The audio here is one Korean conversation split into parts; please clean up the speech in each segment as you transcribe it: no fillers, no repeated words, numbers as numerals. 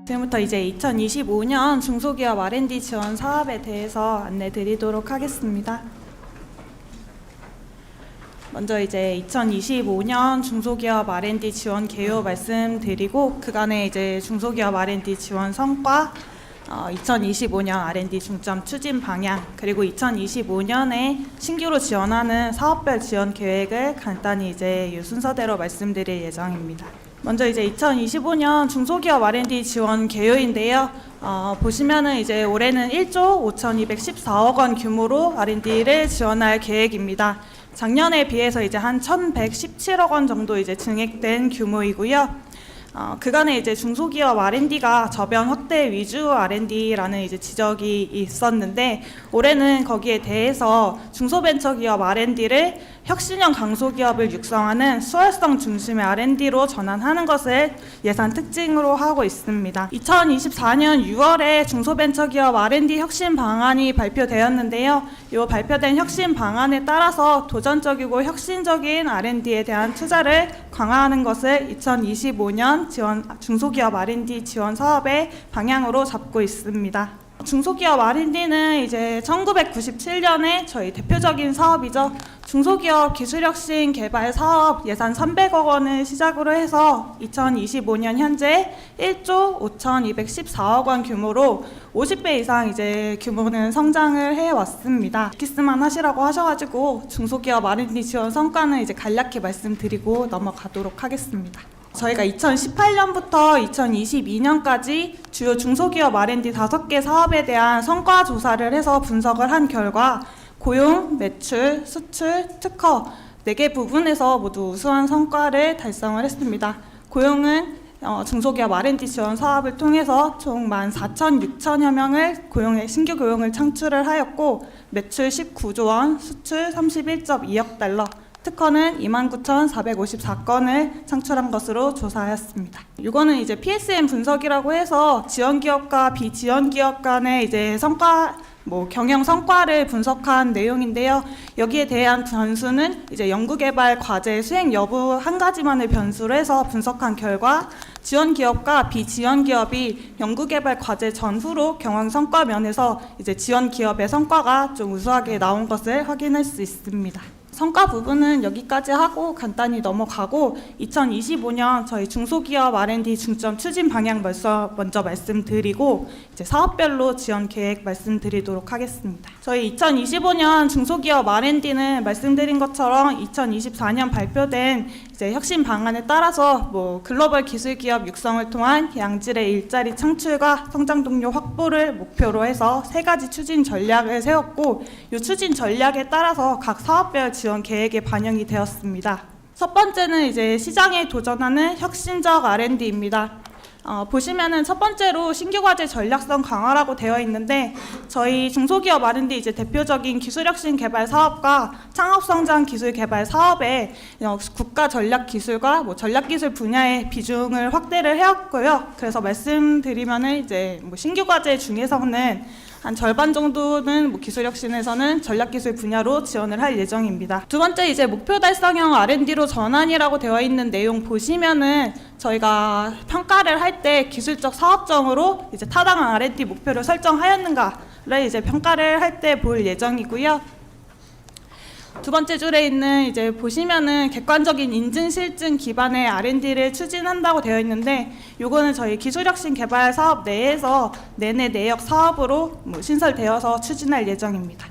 지금부터 이제 2025년 중소기업 R&D 지원 사업에 대해서 안내 드리도록 하겠습니다. 먼저 이제 2025년 중소기업 R&D 지원 개요 말씀드리고 그간의 이제 중소기업 R&D 지원 성과, 2025년 R&D 중점 추진 방향, 그리고 2025년에 신규로 지원하는 사업별 지원 계획을 간단히 이제 이 순서대로 말씀드릴 예정입니다. 먼저 이제 2025년 중소기업 R&D 지원 개요인데요. 보시면은 이제 올해는 1조 5,214억 원 규모로 R&D를 지원할 계획입니다. 작년에 비해서 이제 한 1,117억 원 정도 이제 증액된 규모이고요. 그간에 이제 중소기업 R&D가 저변 확대 위주 R&D라는 이제 지적이 있었는데 올해는 거기에 대해서 중소벤처기업 R&D를 혁신형 강소기업을 육성하는 수월성 중심의 R&D로 전환하는 것을 예산 특징으로 하고 있습니다. 2024년 6월에 중소벤처기업 R&D 혁신 방안이 발표되었는데요. 이 발표된 혁신 방안에 따라서 도전적이고 혁신적인 R&D에 대한 투자를 강화하는 것을 2025년 중소기업 R&D 지원 사업의 방향으로 잡고 있습니다. 중소기업 R&D는 이제 1997년에 저희 대표적인 사업이죠. 중소기업 기술혁신 개발 사업 예산 300억 원을 시작으로 해서 2025년 현재 1조 5,214억 원 규모로 50배 이상 이제 규모는 성장을 해왔습니다. 키스만 하시라고 하셔가지고 중소기업 R&D 지원 성과는 이제 간략히 말씀드리고 넘어가도록 하겠습니다. 저희가 2018년부터 2022년까지 주요 중소기업 R&D 5개 사업에 대한 성과 조사를 해서 분석을 한 결과 고용, 매출, 수출, 특허 4개 부분에서 모두 우수한 성과를 달성을 했습니다. 고용은 중소기업 R&D 지원 사업을 통해서 총 14,600여 명을 신규 고용을 창출을 하였고 매출 19조 원, 수출 31.2억 달러, 특허는 29,454건을 창출한 것으로 조사하였습니다. 이거는 이제 PSM 분석이라고 해서 지원기업과 비지원기업 간의 이제 경영 성과를 분석한 내용인데요. 여기에 대한 변수는 이제 연구개발 과제 수행 여부 한 가지만을 변수로 해서 분석한 결과 지원기업과 비지원기업이 연구개발 과제 전후로 경영 성과 면에서 이제 지원기업의 성과가 좀 우수하게 나온 것을 확인할 수 있습니다. 성과 부분은 여기까지 하고 간단히 넘어가고 2025년 저희 중소기업 R&D 중점 추진 방향 먼저 말씀드리고 이제 사업별로 지원 계획 말씀드리도록 하겠습니다. 저희 2025년 중소기업 R&D는 말씀드린 것처럼 2024년 발표된 이제 혁신 방안에 따라서 글로벌 기술기업 육성을 통한 양질의 일자리 창출과 성장 동료 확보를 목표로 해서 3가지 추진 전략을 세웠고 이 추진 전략에 따라서 각 사업별 지원 계획에 반영이 되었습니다. 첫 번째는 이제 시장에 도전하는 혁신적 R&D입니다. 보시면은 첫 번째로 신규 과제 전략성 강화라고 되어 있는데 저희 중소기업 R&D 이제 대표적인 기술혁신 개발 사업과 창업성장 기술 개발 사업에 국가 전략 기술과 전략 기술 분야의 비중을 확대를 해왔고요. 그래서 말씀드리면은 이제 신규 과제 중에서는 한 절반 정도는 기술혁신에서는 전략기술 분야로 지원을 할 예정입니다. 두 번째 이제 목표 달성형 R&D로 전환이라고 되어 있는 내용 보시면은 저희가 평가를 할 때 기술적 사업정으로 이제 타당한 R&D 목표를 설정하였는가를 이제 평가를 할 때 볼 예정이고요. 두 번째 줄에 있는 이제 보시면은 객관적인 인증 실증 기반의 R&D를 추진한다고 되어 있는데 요거는 저희 기술혁신 개발 사업 내에서 내내 내역 사업으로 신설되어서 추진할 예정입니다.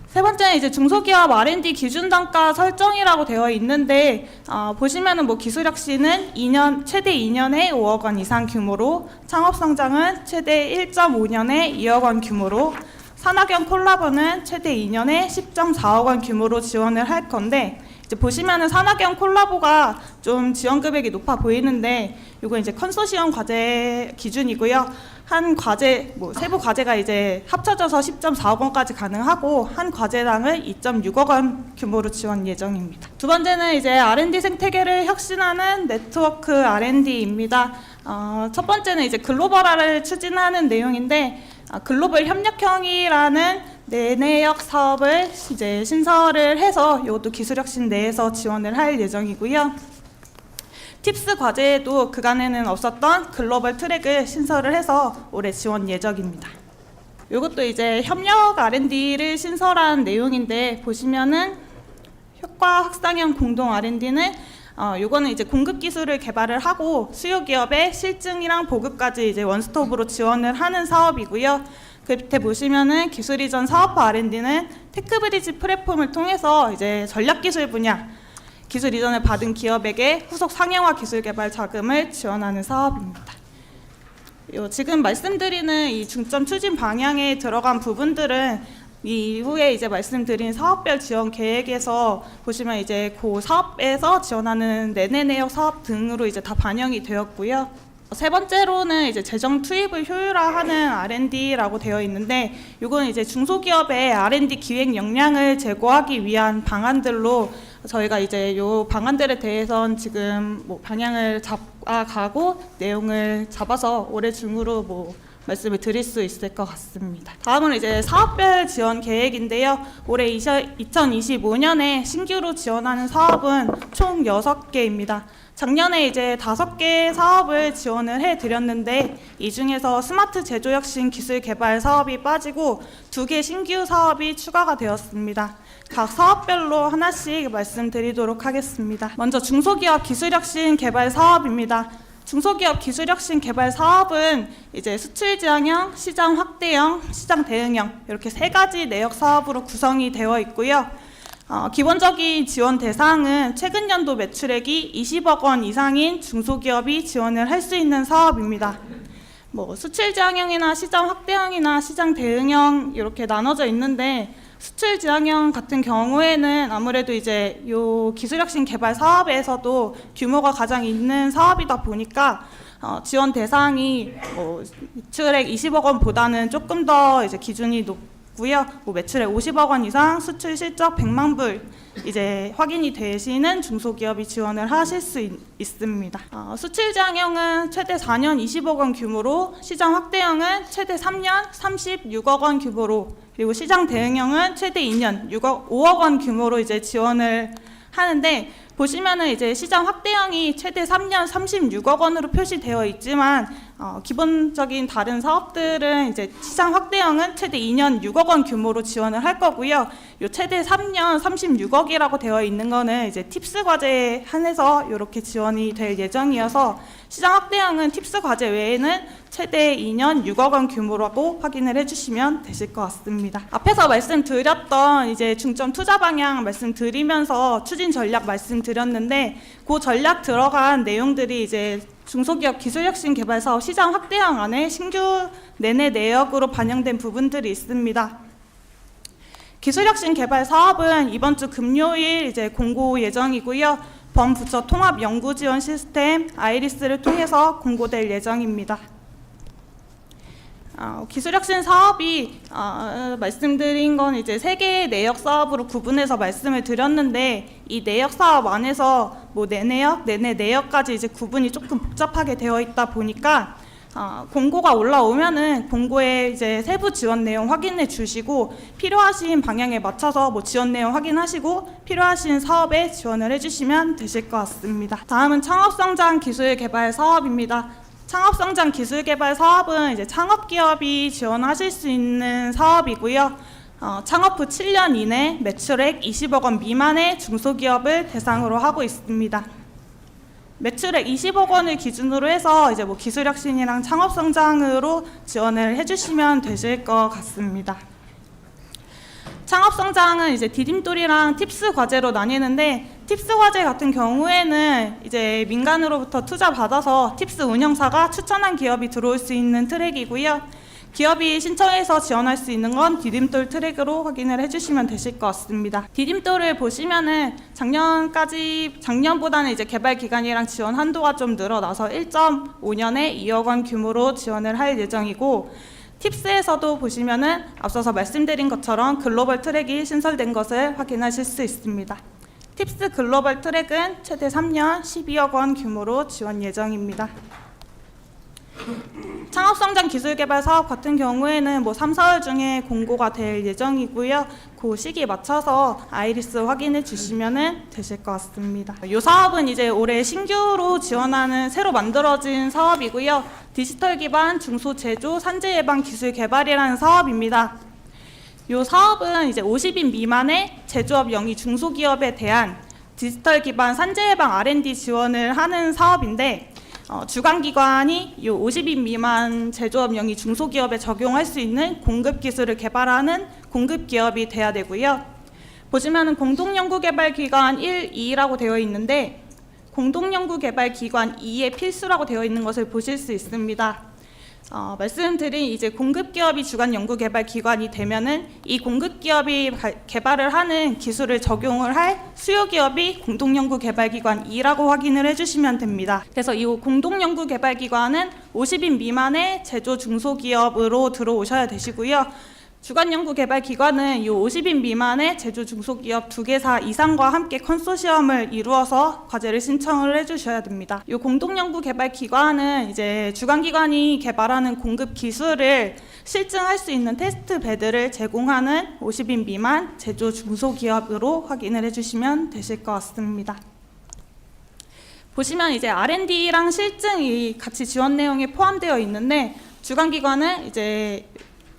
세 번째는 이제 중소기업 R&D 기준 단가 설정이라고 되어 있는데 보시면은 기술혁신은 최대 2년에 5억 원 이상 규모로, 창업성장은 최대 1.5년에 2억 원 규모로, 산학연 콜라보는 최대 2년에 10.4억 원 규모로 지원을 할 건데 이제 보시면은 산학연 콜라보가 좀 지원 금액이 높아 보이는데 이거 이제 컨소시엄 과제 기준이고요. 한 과제 세부 과제가 이제 합쳐져서 10.4억 원까지 가능하고 한 과제당은 2.6억 원 규모로 지원 예정입니다. 두 번째는 이제 R&D 생태계를 혁신하는 네트워크 R&D입니다. 첫 번째는 이제 글로벌화를 추진하는 내용인데 글로벌 협력형이라는 내내역 사업을 이제 신설을 해서 이것도 기술혁신 내에서 지원을 할 예정이고요. 팁스 과제에도 그간에는 없었던 글로벌 트랙을 신설을 해서 올해 지원 예정입니다. 이것도 이제 협력 R&D를 신설한 내용인데 보시면은 효과 확산형 공동 R&D는 요거는 이제 공급 기술을 개발을 하고 수요 기업의 실증이랑 보급까지 이제 원스톱으로 지원을 하는 사업이고요. 그 밑에 보시면은 기술 이전 사업화 R&D는 테크브리지 플랫폼을 통해서 이제 전략 기술 분야 기술 이전을 받은 기업에게 후속 상용화 기술 개발 자금을 지원하는 사업입니다. 지금 말씀드리는 이 중점 추진 방향에 들어간 부분들은 이후에 이제 말씀드린 사업별 지원 계획에서 보시면 이제 그 사업에서 지원하는 내내 내역 사업 등으로 이제 다 반영이 되었고요. 세 번째로는 이제 재정 투입을 효율화하는 R&D라고 되어 있는데, 이거는 이제 중소기업의 R&D 기획 역량을 제고하기 위한 방안들로 저희가 이제 요 방안들에 대해서는 지금 뭐 방향을 잡아가고 내용을 잡아서 올해 중으로 말씀을 드릴 수 있을 것 같습니다. 다음은 이제 사업별 지원 계획인데요. 올해 2025년에 신규로 지원하는 사업은 총 6개입니다. 작년에 이제 5개 사업을 지원을 해드렸는데 이 중에서 스마트 제조혁신 기술 개발 사업이 빠지고 2개 신규 사업이 추가가 되었습니다. 각 사업별로 하나씩 말씀드리도록 하겠습니다. 먼저 중소기업 기술혁신 개발 사업입니다. 중소기업 기술혁신 개발 사업은 이제 수출 지향형, 시장 확대형, 시장 대응형 이렇게 3가지 내역 사업으로 구성이 되어 있고요. 기본적인 지원 대상은 최근 연도 매출액이 20억 원 이상인 중소기업이 지원을 할 수 있는 사업입니다. 수출 지향형이나 시장 확대형이나 시장 대응형 이렇게 나눠져 있는데, 수출 지향형 같은 경우에는 아무래도 이제 요 기술혁신 개발 사업에서도 규모가 가장 있는 사업이다 보니까 지원 대상이 매출액 20억 원보다는 조금 더 이제 기준이 높고요. 매출액 50억 원 이상, 수출 실적 100만 불 이제 확인이 되시는 중소기업이 지원을 하실 수 있습니다. 수출 지향형은 최대 4년 20억 원 규모로, 시장 확대형은 최대 3년 36억 원 규모로, 그리고 시장 대응형은 최대 2년 5억 원 규모로 이제 지원을 하는데, 보시면은 이제 시장 확대형이 최대 3년 36억 원으로 표시되어 있지만 기본적인 다른 사업들은 이제 시장 확대형은 최대 2년 6억 원 규모로 지원을 할 거고요. 요 최대 3년 36억이라고 되어 있는 거는 이제 팁스 과제에 한해서 이렇게 지원이 될 예정이어서, 시장 확대형은 팁스 과제 외에는 최대 2년 6억 원 규모라고 확인을 해주시면 되실 것 같습니다. 앞에서 말씀드렸던 이제 중점 투자 방향 말씀드리면서 추진 전략 말씀드렸는데, 그 전략 들어간 내용들이 이제 중소기업 기술혁신 개발 사업 시장 확대형 안에 신규 내내 내역으로 반영된 부분들이 있습니다. 기술혁신 개발 사업은 이번 주 금요일 이제 공고 예정이고요. 범부처 통합 연구 지원 시스템 아이리스를 통해서 공고될 예정입니다. 기술혁신 사업이 말씀드린 건 이제 3개의 내역 사업으로 구분해서 말씀을 드렸는데, 이 내역 사업 안에서 내내역, 내내 내역까지 이제 구분이 조금 복잡하게 되어 있다 보니까 공고가 올라오면은 공고에 이제 세부 지원 내용 확인해 주시고, 필요하신 방향에 맞춰서 지원 내용 확인하시고 필요하신 사업에 지원을 해주시면 되실 것 같습니다. 다음은 창업성장 기술 개발 사업입니다. 창업성장 기술개발 사업은 이제 창업기업이 지원하실 수 있는 사업이고요. 창업 후 7년 이내 매출액 20억 원 미만의 중소기업을 대상으로 하고 있습니다. 매출액 20억 원을 기준으로 해서 이제 기술혁신이랑 창업성장으로 지원을 해주시면 되실 것 같습니다. 창업성장은 이제 디딤돌이랑 팁스 과제로 나뉘는데, 팁스 과제 같은 경우에는 이제 민간으로부터 투자 받아서 팁스 운영사가 추천한 기업이 들어올 수 있는 트랙이고요. 기업이 신청해서 지원할 수 있는 건 디딤돌 트랙으로 확인을 해주시면 되실 것 같습니다. 디딤돌을 보시면은 작년보다는 이제 개발 기간이랑 지원 한도가 좀 늘어나서 1.5년에 2억 원 규모로 지원을 할 예정이고, 팁스에서도 보시면은 앞서서 말씀드린 것처럼 글로벌 트랙이 신설된 것을 확인하실 수 있습니다. 팁스 글로벌 트랙은 최대 3년 12억 원 규모로 지원 예정입니다. 창업성장 기술개발 사업 같은 경우에는 뭐 3, 4월 중에 공고가 될 예정이고요. 그 시기에 맞춰서 아이리스 확인해 주시면 되실 것 같습니다. 이 사업은 이제 올해 신규로 지원하는 새로 만들어진 사업이고요. 디지털 기반 중소제조 산재 예방 기술 개발이라는 사업입니다. 이 사업은 이제 50인 미만의 제조업 영위 중소기업에 대한 디지털 기반 산재 예방 R&D 지원을 하는 사업인데 주관기관이 이 50인 미만 제조업 영위 중소기업에 적용할 수 있는 공급 기술을 개발하는 공급기업이 돼야 되고요. 보시면은 공동연구개발기관 1, 2라고 되어 있는데 공동연구개발기관 2의 필수라고 되어 있는 것을 보실 수 있습니다. 말씀드린 이제 공급기업이 주관 연구개발기관이 되면은 이 공급기업이 개발을 하는 기술을 적용을 할 수요기업이 공동연구개발기관 2라고 확인을 해주시면 됩니다. 그래서 이 공동연구개발기관은 50인 미만의 제조 중소기업으로 들어오셔야 되시고요. 주관연구개발기관은 이 50인 미만의 제조 중소기업 2개사 이상과 함께 컨소시엄을 이루어서 과제를 신청을 해주셔야 됩니다. 이 공동연구개발기관은 이제 주관기관이 개발하는 공급 기술을 실증할 수 있는 테스트 베드를 제공하는 50인 미만 제조 중소기업으로 확인을 해주시면 되실 것 같습니다. 보시면 이제 R&D랑 실증이 같이 지원 내용에 포함되어 있는데 주관기관은 이제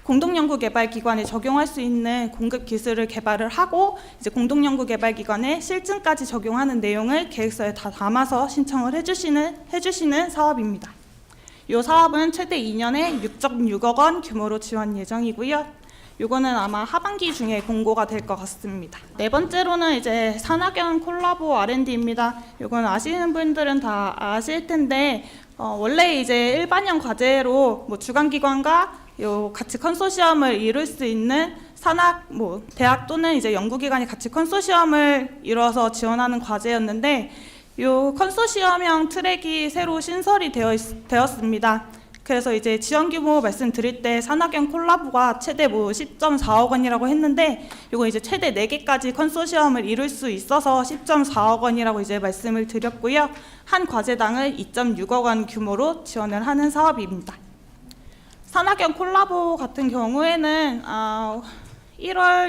공동연구개발기관에 적용할 수 있는 공급 기술을 개발을 하고 이제 공동연구개발기관에 실증까지 적용하는 내용을 계획서에 다 담아서 신청을 해주시는 사업입니다. 이 사업은 최대 2년에 6.6억 원 규모로 지원 예정이고요. 이거는 아마 하반기 중에 공고가 될 것 같습니다. 네 번째로는 이제 산학연 콜라보 R&D입니다. 이건 아시는 분들은 다 아실 텐데 원래 이제 일반형 과제로 뭐 주관기관과 같이 컨소시엄을 이룰 수 있는 산학 대학 또는 이제 연구기관이 같이 컨소시엄을 이뤄서 지원하는 과제였는데 이 컨소시엄형 트랙이 새로 신설이 되었습니다. 그래서 이제 지원 규모 말씀드릴 때 산학연 콜라보가 최대 10.4억 원이라고 했는데 이거 이제 최대 4개까지 컨소시엄을 이룰 수 있어서 10.4억 원이라고 이제 말씀을 드렸고요. 한 과제당을 2.6억 원 규모로 지원을 하는 사업입니다. 산학연 콜라보 같은 경우에는 1월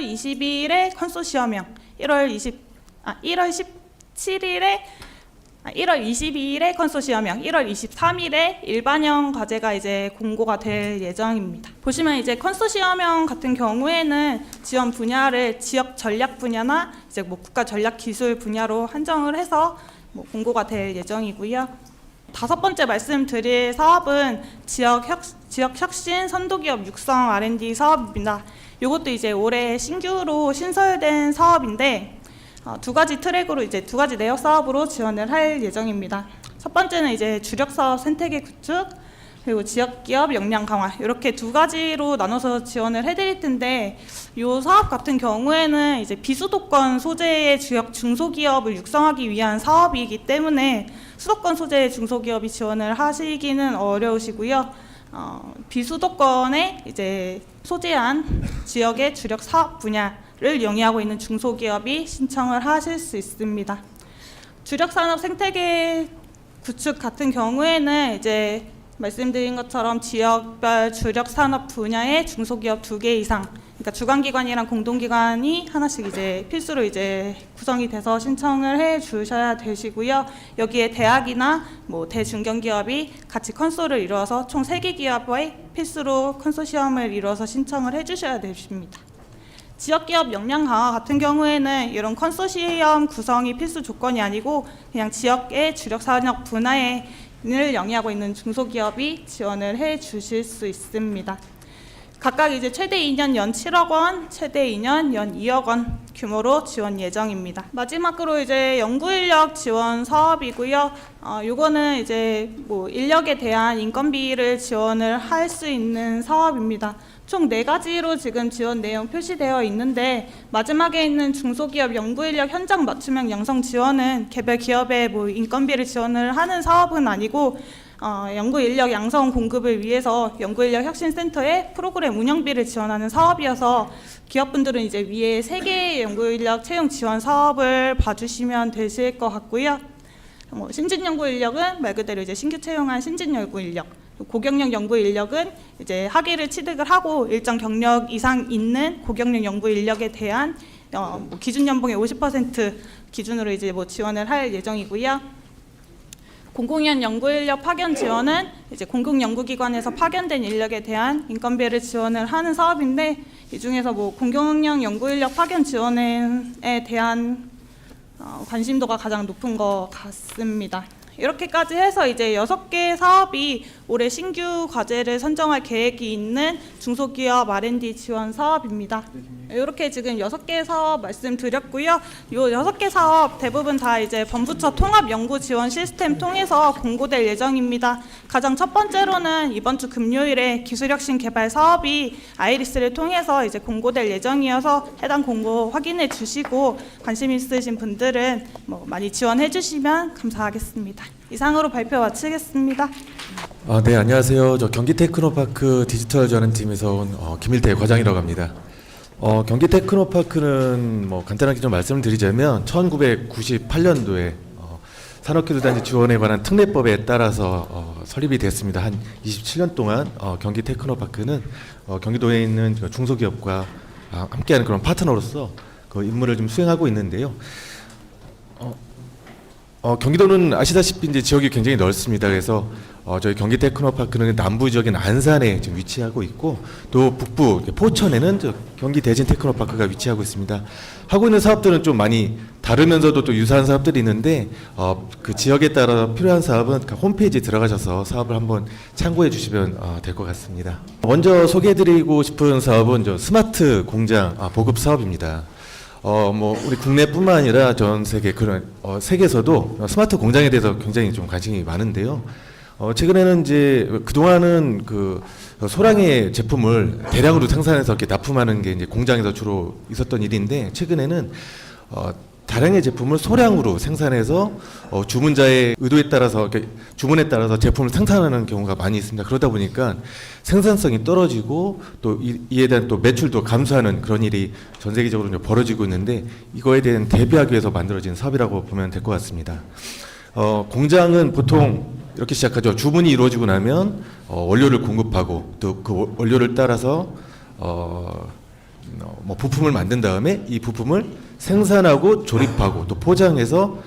22일에 컨소시엄형, 1월 22일에 컨소시엄형, 1월 23일에 일반형 과제가 이제 공고가 될 예정입니다. 보시면 이제 컨소시엄형 같은 경우에는 지원 분야를 지역 전략 분야나 이제 국가 전략 기술 분야로 한정을 해서 공고가 될 예정이고요. 다섯 번째 말씀드릴 사업은 지역 혁신 선도기업 육성 R&D 사업입니다. 이것도 이제 올해 신규로 신설된 사업인데 두 가지 트랙으로 이제 두 가지 내역 사업으로 지원을 할 예정입니다. 첫 번째는 이제 주력 사업 생태계 구축 그리고 지역 기업 역량 강화 이렇게 두 가지로 나눠서 지원을 해드릴 텐데 이 사업 같은 경우에는 이제 비수도권 소재의 지역 중소기업을 육성하기 위한 사업이기 때문에 수도권 소재의 중소기업이 지원을 하시기는 어려우시고요. 비수도권에 이제 소재한 지역의 주력 사업 분야를 영위하고 있는 중소기업이 신청을 하실 수 있습니다. 주력 산업 생태계 구축 같은 경우에는 이제 말씀드린 것처럼 지역별 주력 산업 분야의 중소기업 2개 이상, 그러니까 주관기관이랑 공동기관이 하나씩 이제 필수로 이제 구성이 돼서 신청을 해 주셔야 되시고요. 여기에 대학이나 대중견기업이 같이 컨소를 이루어서 총 3개 기업의 필수로 컨소시엄을 이루어서 신청을 해 주셔야 되십니다. 지역기업 역량 강화 같은 경우에는 이런 컨소시엄 구성이 필수 조건이 아니고 그냥 지역의 주력 산업 분야에 을 영위하고 있는 중소기업이 지원을 해 주실 수 있습니다. 각각 이제 최대 2년 연 7억 원, 최대 2년 연 2억 원 규모로 지원 예정입니다. 마지막으로 이제 연구인력 지원 사업이고요. 요거는 이제 인력에 대한 인건비를 지원을 할 수 있는 사업입니다. 총 4가지로 지금 지원 내용 표시되어 있는데 마지막에 있는 중소기업 연구인력 현장 맞춤형 양성 지원은 개별 기업의 인건비를 지원을 하는 사업은 아니고 연구인력 양성 공급을 위해서 연구인력 혁신센터의 프로그램 운영비를 지원하는 사업이어서 기업분들은 이제 위에 3개의 연구인력 채용 지원 사업을 봐주시면 되실 것 같고요. 신진 연구인력은 말 그대로 이제 신규 채용한 신진 연구인력, 고경력 연구 인력은 이제 학위를 취득을 하고 일정 경력 이상 있는 고경력 연구 인력에 대한 뭐 기준 연봉의 50% 기준으로 이제 뭐 지원을 할 예정이고요. 공공연 연구 인력 파견 지원은 이제 공공 연구기관에서 파견된 인력에 대한 인건비를 지원을 하는 사업인데, 이 중에서 뭐 공공연 연구 인력 파견 지원에 대한 관심도가 가장 높은 것 같습니다. 이렇게까지 해서 이제 6개 사업이 올해 신규 과제를 선정할 계획이 있는 중소기업 R&D 지원 사업입니다. 이렇게 지금 6개 사업 말씀드렸고요. 이 6개 사업 대부분 다 이제 범부처 통합 연구 지원 시스템 통해서 공고될 예정입니다. 가장 첫 번째로는 이번 주 금요일에 기술혁신 개발 사업이 아이리스를 통해서 이제 공고될 예정이어서 해당 공고 확인해 주시고 관심 있으신 분들은 뭐 많이 지원해 주시면 감사하겠습니다. 이상으로 발표 마치겠습니다. 네, 안녕하세요. 저 경기 테크노파크 디지털 전환팀에서 온 김일태 과장이라고 합니다. 경기 테크노파크는 뭐 간단하게 좀 말씀을 드리자면 1998년도에 산업기술단지 지원에 관한 특례법에 따라서 설립이 됐습니다. 한 27년 동안 경기 테크노파크는 경기도에 있는 중소기업과 함께하는 그런 파트너로서 그 임무를 좀 수행하고 있는데요. 경기도는 아시다시피 이제 지역이 굉장히 넓습니다. 그래서 저희 경기 테크노파크는 남부 지역인 안산에 지금 위치하고 있고, 또 북부 포천에는 경기 대진 테크노파크가 위치하고 있습니다. 하고 있는 사업들은 좀 많이 다르면서도 또 유사한 사업들이 있는데, 그 지역에 따라 필요한 사업은 홈페이지에 들어가셔서 사업을 한번 참고해 주시면 될 것 같습니다. 먼저 소개해드리고 싶은 사업은 저 스마트 공장 보급 사업입니다. 뭐 우리 국내뿐만 아니라 전 세계 그런 세계에서도 스마트 공장에 대해서 굉장히 좀 관심이 많은데요. 최근에는 이제 그동안은 그 소량의 제품을 대량으로 생산해서 이렇게 납품하는 게 이제 공장에서 주로 있었던 일인데, 최근에는 다량의 제품을 소량으로 생산해서 주문자의 의도에 따라서 주문에 따라서 제품을 생산하는 경우가 많이 있습니다. 그러다 보니까 생산성이 떨어지고 또 이에 대한 또 매출도 감소하는 그런 일이 전 세계적으로 이제 벌어지고 있는데, 이거에 대한 대비하기 위해서 만들어진 사업이라고 보면 될 것 같습니다. 공장은 보통 이렇게 시작하죠. 주문이 이루어지고 나면 원료를 공급하고 또 그 원료를 따라서 뭐 부품을 만든 다음에 이 부품을 생산하고 조립하고 또 포장해서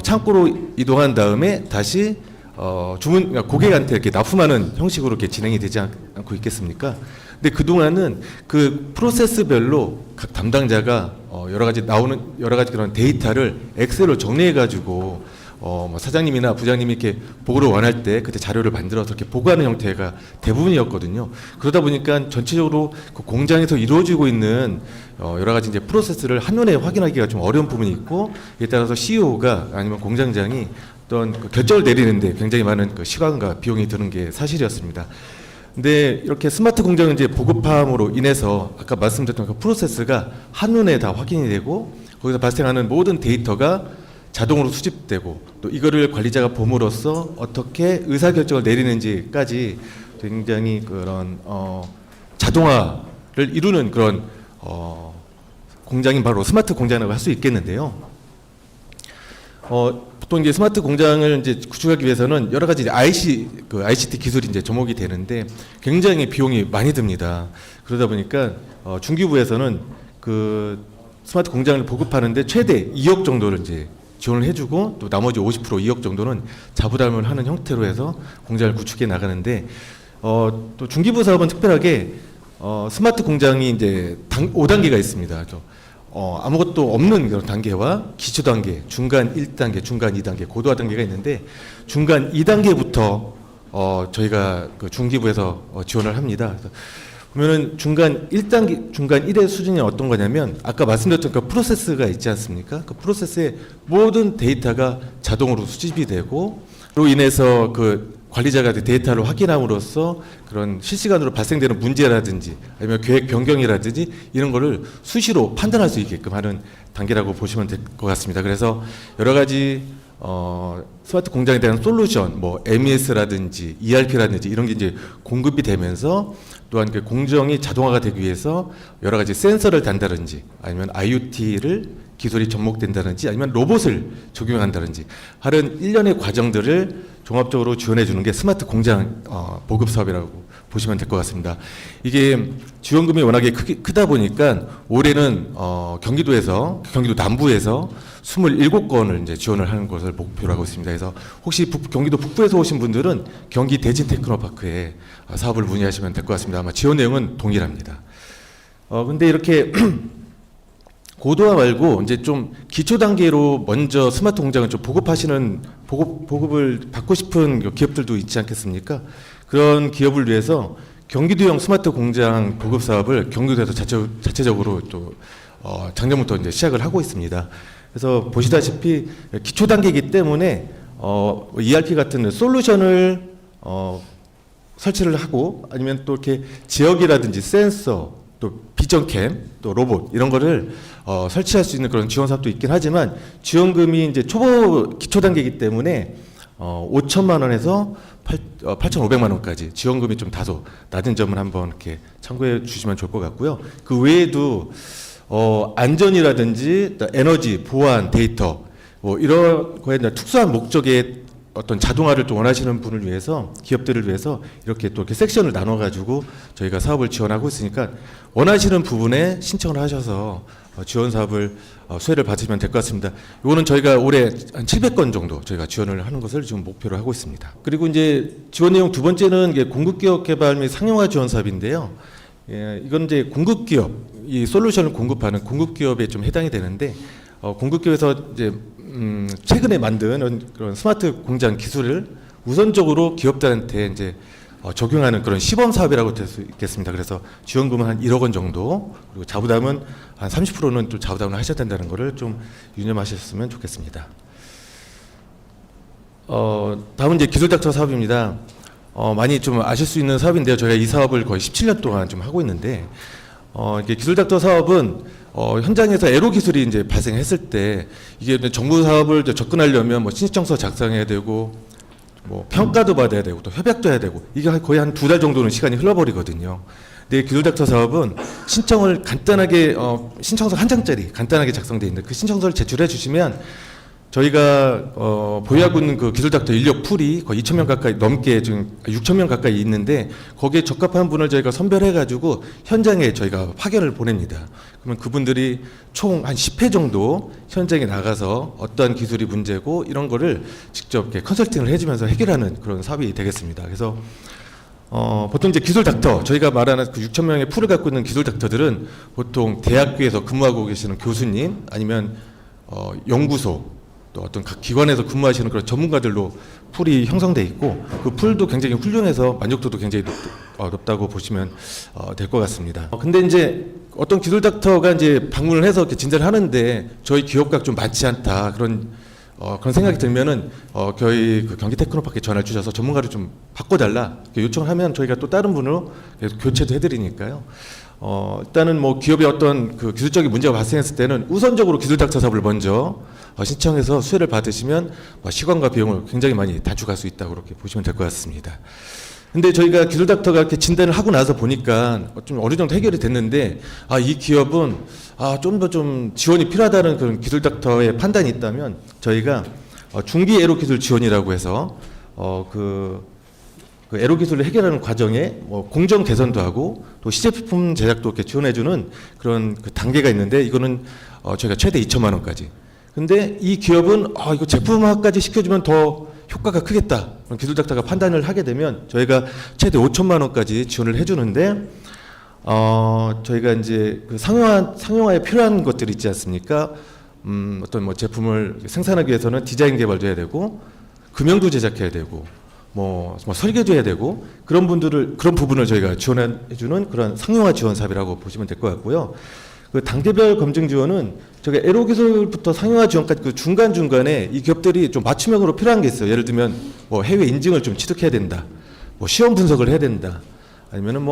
창고로 이동한 다음에 다시 그러니까 고객한테 이렇게 납품하는 형식으로 이렇게 진행이 되지 않고 있겠습니까? 근데 그동안은 그 프로세스별로 각 담당자가 여러 가지 그런 데이터를 엑셀로 정리해 가지고 뭐 사장님이나 부장님이 이렇게 보고를 원할 때 그때 자료를 만들어서 이렇게 보고하는 형태가 대부분이었거든요. 그러다 보니까 전체적으로 그 공장에서 이루어지고 있는 여러 가지 이제 프로세스를 한눈에 확인하기가 좀 어려운 부분이 있고, 이에 따라서 CEO가 아니면 공장장이 어떤 그 결정을 내리는데 굉장히 많은 그 시간과 비용이 드는 게 사실이었습니다. 근데 이렇게 스마트 공장을 이제 보급함으로 인해서 아까 말씀드렸던 그 프로세스가 한눈에 다 확인이 되고, 거기서 발생하는 모든 데이터가 자동으로 수집되고, 또 이거를 관리자가 봄으로써 어떻게 의사결정을 내리는지까지 굉장히 그런 자동화를 이루는 그런 공장이 바로 스마트 공장이라고 할 수 있겠는데요. 보통 이제 스마트 공장을 이제 구축하기 위해서는 여러 가지 ICT 기술이 이제 접목이 되는데 굉장히 비용이 많이 듭니다. 그러다 보니까 중기부에서는 그 스마트 공장을 보급하는데 최대 2억 정도를 이제 지원을 해주고, 또 나머지 50% 2억 정도는 자부담을 하는 형태로 해서 공장을 구축해 나가는데, 또 중기부 사업은 특별하게 스마트 공장이 이제 5단계가 있습니다. 아무것도 없는 그런 단계와 기초 단계, 중간 1단계, 중간 2단계, 고도화 단계가 있는데, 중간 2단계부터 저희가 그 중기부에서 지원을 합니다. 그래서 보면은 중간 1단계, 중간 1의 수준이 어떤 거냐면, 아까 말씀드렸던 그 프로세스가 있지 않습니까? 그 프로세스의 모든 데이터가 자동으로 수집이 되고, 로 인해서 그 관리자가 데이터를 확인함으로써 그런 실시간으로 발생되는 문제라든지 아니면 계획 변경이라든지 이런 거를 수시로 판단할 수 있게끔 하는 단계라고 보시면 될 것 같습니다. 그래서 여러 가지 스마트 공장에 대한 솔루션, 뭐 MES라든지 ERP라든지 이런 게 이제 공급이 되면서, 또한 그 공정이 자동화가 되기 위해서 여러 가지 센서를 단다든지 아니면 IoT를 기술이 접목된다든지 아니면 로봇을 적용한다든지 하는 일련의 과정들을 종합적으로 지원해 주는 게 스마트 공장 보급 사업이라고 보시면 될 것 같습니다. 이게 지원금이 워낙에 크다 보니까 올해는 경기도 남부에서 27건을 이제 지원을 하는 것을 목표로 하고 있습니다. 그래서 혹시 경기도 북부에서 오신 분들은 경기 대진 테크노파크에 사업을 문의하시면 될 것 같습니다. 아마 지원 내용은 동일합니다. 근데 이렇게 고도화 말고 이제 좀 기초 단계로 먼저 스마트 공장을 좀 보급을 받고 싶은 기업들도 있지 않겠습니까? 그런 기업을 위해서 경기도형 스마트 공장 보급 사업을 경기도에서 자체적으로 또 작년부터 이제 시작을 하고 있습니다. 그래서 보시다시피 기초 단계이기 때문에 ERP 같은 솔루션을 설치를 하고 아니면 또 이렇게 지역이라든지 센서 또 비전캠 또 로봇 이런 거를 설치할 수 있는 그런 지원 사업도 있긴 하지만 지원금이 이제 초보 기초 단계이기 때문에 5천만 원에서 8,500만 원까지 지원금이 좀 다소 낮은 점을 한번 이렇게 참고해 주시면 좋을 것 같고요. 그 외에도 안전이라든지 또 에너지, 보안, 데이터 뭐 이런 거에 특수한 목적의 어떤 자동화를 또 원하시는 분을 위해서 기업들을 위해서 이렇게 또 이렇게 섹션을 나눠 가지고 저희가 사업을 지원하고 있으니까 원하시는 부분에 신청을 하셔서 지원 사업을 수혜를 받으시면 될 것 같습니다. 이거는 저희가 올해 한 700건 정도 저희가 지원을 하는 것을 지금 목표로 하고 있습니다. 그리고 이제 지원 내용 두 번째는 이게 공급기업 개발 및 상용화 지원 사업인데요. 예, 이건 이제 공급기업 이 솔루션을 공급하는 공급기업에 좀 해당이 되는데 공급기업에서 이제 최근에 만든 그런 스마트 공장 기술을 우선적으로 기업들한테 이제 적용하는 그런 시범 사업이라고 될 수 있겠습니다. 그래서 지원금은 한 1억 원 정도 그리고 자부담은 한 30%는 좀 자부담을 하셔야 된다는 것을 좀 유념하셨으면 좋겠습니다. 다음은 이제 기술닥터 사업입니다. 많이 좀 아실 수 있는 사업인데요. 저희가 이 사업을 거의 17년 동안 좀 하고 있는데 이게 기술닥터 사업은 현장에서 애로 기술이 이제 발생했을 때 이게 정부 사업을 접근하려면 뭐 신청서 작성해야 되고 뭐 평가도 받아야 되고 또 협약도 해야 되고 이게 거의 한 2달 정도는 시간이 흘러버리거든요. 근데 기술닥터 사업은 신청을 간단하게 신청서 한 장짜리 간단하게 작성돼 있는데 그 신청서를 제출해 주시면 저희가 보유하고 있는 그 기술닥터 인력 풀이 거의 2,000명 가까이 넘게 지금 6,000명 가까이 있는데 거기에 적합한 분을 저희가 선별해 가지고 현장에 저희가 파견을 보냅니다. 그러면 그분들이 총 한 10회 정도 현장에 나가서 어떠한 기술이 문제고 이런 거를 직접 이렇게 컨설팅을 해주면서 해결하는 그런 사업이 되겠습니다. 그래서 보통 이제 기술 닥터 저희가 말하는 그 6,000명의 풀을 갖고 있는 기술 닥터들은 보통 대학교에서 근무하고 계시는 교수님 아니면 연구소 또 어떤 각 기관에서 근무하시는 그런 전문가들로 풀이 형성돼 있고 그 풀도 굉장히 훌륭해서 만족도도 굉장히 높다고 보시면 될 것 같습니다. 근데 이제 어떤 기술 닥터가 이제 방문을 해서 이렇게 진단을 하는데 저희 기업과 좀 맞지 않다 그런 생각이 들면은 저희 그 경기 테크노파크에 전화를 주셔서 전문가를 좀 바꿔달라 이렇게 요청을 하면 저희가 또 다른 분으로 계속 교체도 해드리니까요. 일단은 뭐 기업의 어떤 그 기술적인 문제가 발생했을 때는 우선적으로 기술 닥터 사업을 먼저 신청해서 수혜를 받으시면 시간과 비용을 굉장히 많이 단축할 수 있다고 그렇게 보시면 될 것 같습니다. 근데 저희가 기술 닥터가 이렇게 진단을 하고 나서 보니까 좀 어느 정도 해결이 됐는데 이 기업은 좀 더 좀 지원이 필요하다는 그런 기술 닥터의 판단이 있다면 저희가 중기 애로 기술 지원이라고 해서 그 애로 기술을 해결하는 과정에 공정 개선도 하고 또 시제품 제작도 이렇게 지원해주는 그런 그 단계가 있는데 이거는 저희가 최대 2천만 원까지. 근데 이 기업은 이거 제품화까지 시켜주면 더 효과가 크겠다. 기술 닥터가 판단을 하게 되면 저희가 최대 5천만 원까지 지원을 해주는데 저희가 이제 그 상용화에 필요한 것들이 있지 않습니까? 어떤 뭐 제품을 생산하기 위해서는 디자인 개발도 해야 되고 금형도 제작해야 되고 뭐 설계도 해야 되고 그런 부분을 저희가 지원해주는 그런 상용화 지원 사업이라고 보시면 될 것 같고요. 그 단계별 검증 지원은 저희가 애로 기술부터 상용화 지원까지 그 중간중간에 이 기업들이 좀 맞춤형으로 필요한 게 있어요. 예를 들면 뭐 해외 인증을 좀 취득해야 된다. 뭐 시험 분석을 해야 된다. 아니면은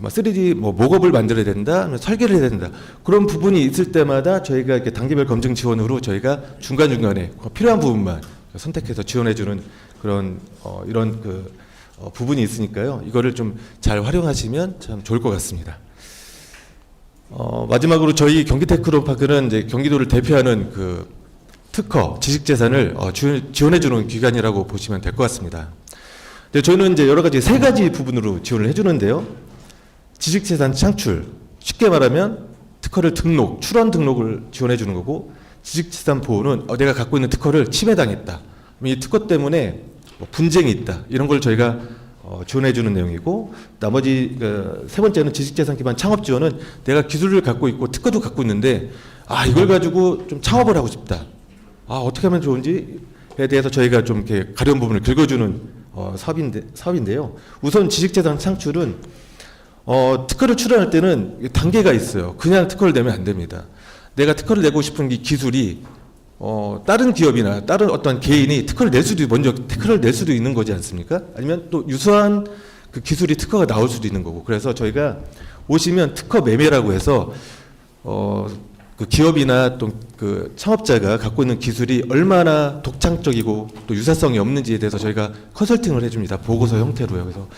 3D 목업을 만들어야 된다. 아니면 설계를 해야 된다. 그런 부분이 있을 때마다 저희가 이렇게 단계별 검증 지원으로 저희가 중간중간에 필요한 부분만 선택해서 지원해주는 그런 이런 그 부분이 있으니까요. 이거를 좀 잘 활용하시면 참 좋을 것 같습니다. 마지막으로 저희 경기테크노파크는 이제 경기도를 대표하는 그 특허, 지식재산을 지원해주는 기관이라고 보시면 될 것 같습니다. 근데 저희는 이제 여러 가지 3가지 부분으로 지원을 해주는데요. 지식재산 창출, 쉽게 말하면 특허를 등록, 출원 등록을 지원해주는 거고, 지식재산 보호는 내가 갖고 있는 특허를 침해당했다, 이 특허 때문에 뭐 분쟁이 있다, 이런 걸 저희가 지원해주는 내용이고, 나머지 3번째는 지식재산 기반 창업 지원은 내가 기술을 갖고 있고 특허도 갖고 있는데 이걸 가지고 좀 창업을 하고 싶다, 어떻게 하면 좋은지에 대해서 저희가 좀 이렇게 가려운 부분을 긁어주는 사업인데요. 우선 지식재산 창출은 특허를 출원할 때는 단계가 있어요. 그냥 특허를 내면 안 됩니다. 내가 특허를 내고 싶은 이 기술이 다른 기업이나 다른 어떤 개인이 먼저 특허를 낼 수도 있는 거지 않습니까? 아니면 또 유사한 그 기술이 특허가 나올 수도 있는 거고. 그래서 저희가 오시면 특허 매매라고 해서 그 기업이나 또 그 창업자가 갖고 있는 기술이 얼마나 독창적이고 또 유사성이 없는지에 대해서 저희가 컨설팅을 해줍니다. 보고서 형태로요. 그래서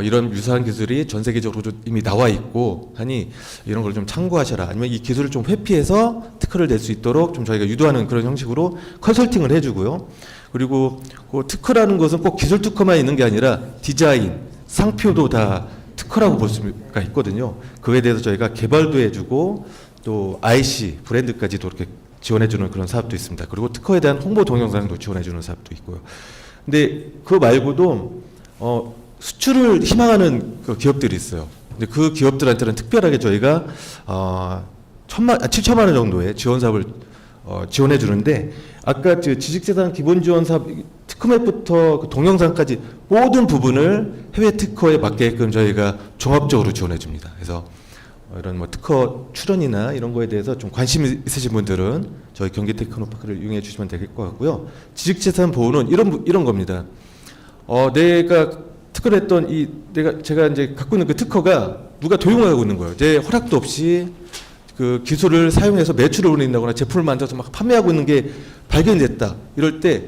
이런 유사한 기술이 전 세계적으로 이미 나와 있고 하니 이런 걸 좀 참고하셔라. 아니면 이 기술을 좀 회피해서 특허를 낼 수 있도록 좀 저희가 유도하는 그런 형식으로 컨설팅을 해주고요. 그리고 그 특허라는 것은 꼭 기술 특허만 있는 게 아니라 디자인, 상표도 다 특허라고 볼 수가 있거든요. 그에 대해서 저희가 개발도 해주고 또 IC, 브랜드까지도 이렇게 지원해주는 그런 사업도 있습니다. 그리고 특허에 대한 홍보 동영상도 지원해주는 사업도 있고요. 근데 그거 말고도 수출을 희망하는 그 기업들이 있어요. 근데 그 기업들한테는 특별하게 저희가 7천만 원 정도의 지원 사업을 지원해 주는데, 아까 지식재산 기본 지원 사업 특허맵부터 그 동영상까지 모든 부분을 해외 특허에 맞게끔 저희가 종합적으로 지원해 줍니다. 그래서 이런 뭐 특허 출원이나 이런 거에 대해서 좀 관심 있으신 분들은 저희 경기테크노파크를 이용해 주시면 될 것 같고요. 지식재산 보호는 이런 겁니다. 내가 특허를 했던 제가 이제 갖고 있는 그 특허가 누가 도용하고 있는 거예요. 제 허락도 없이 그 기술을 사용해서 매출을 올린다거나 제품을 만들어서 막 판매하고 있는 게 발견됐다. 이럴 때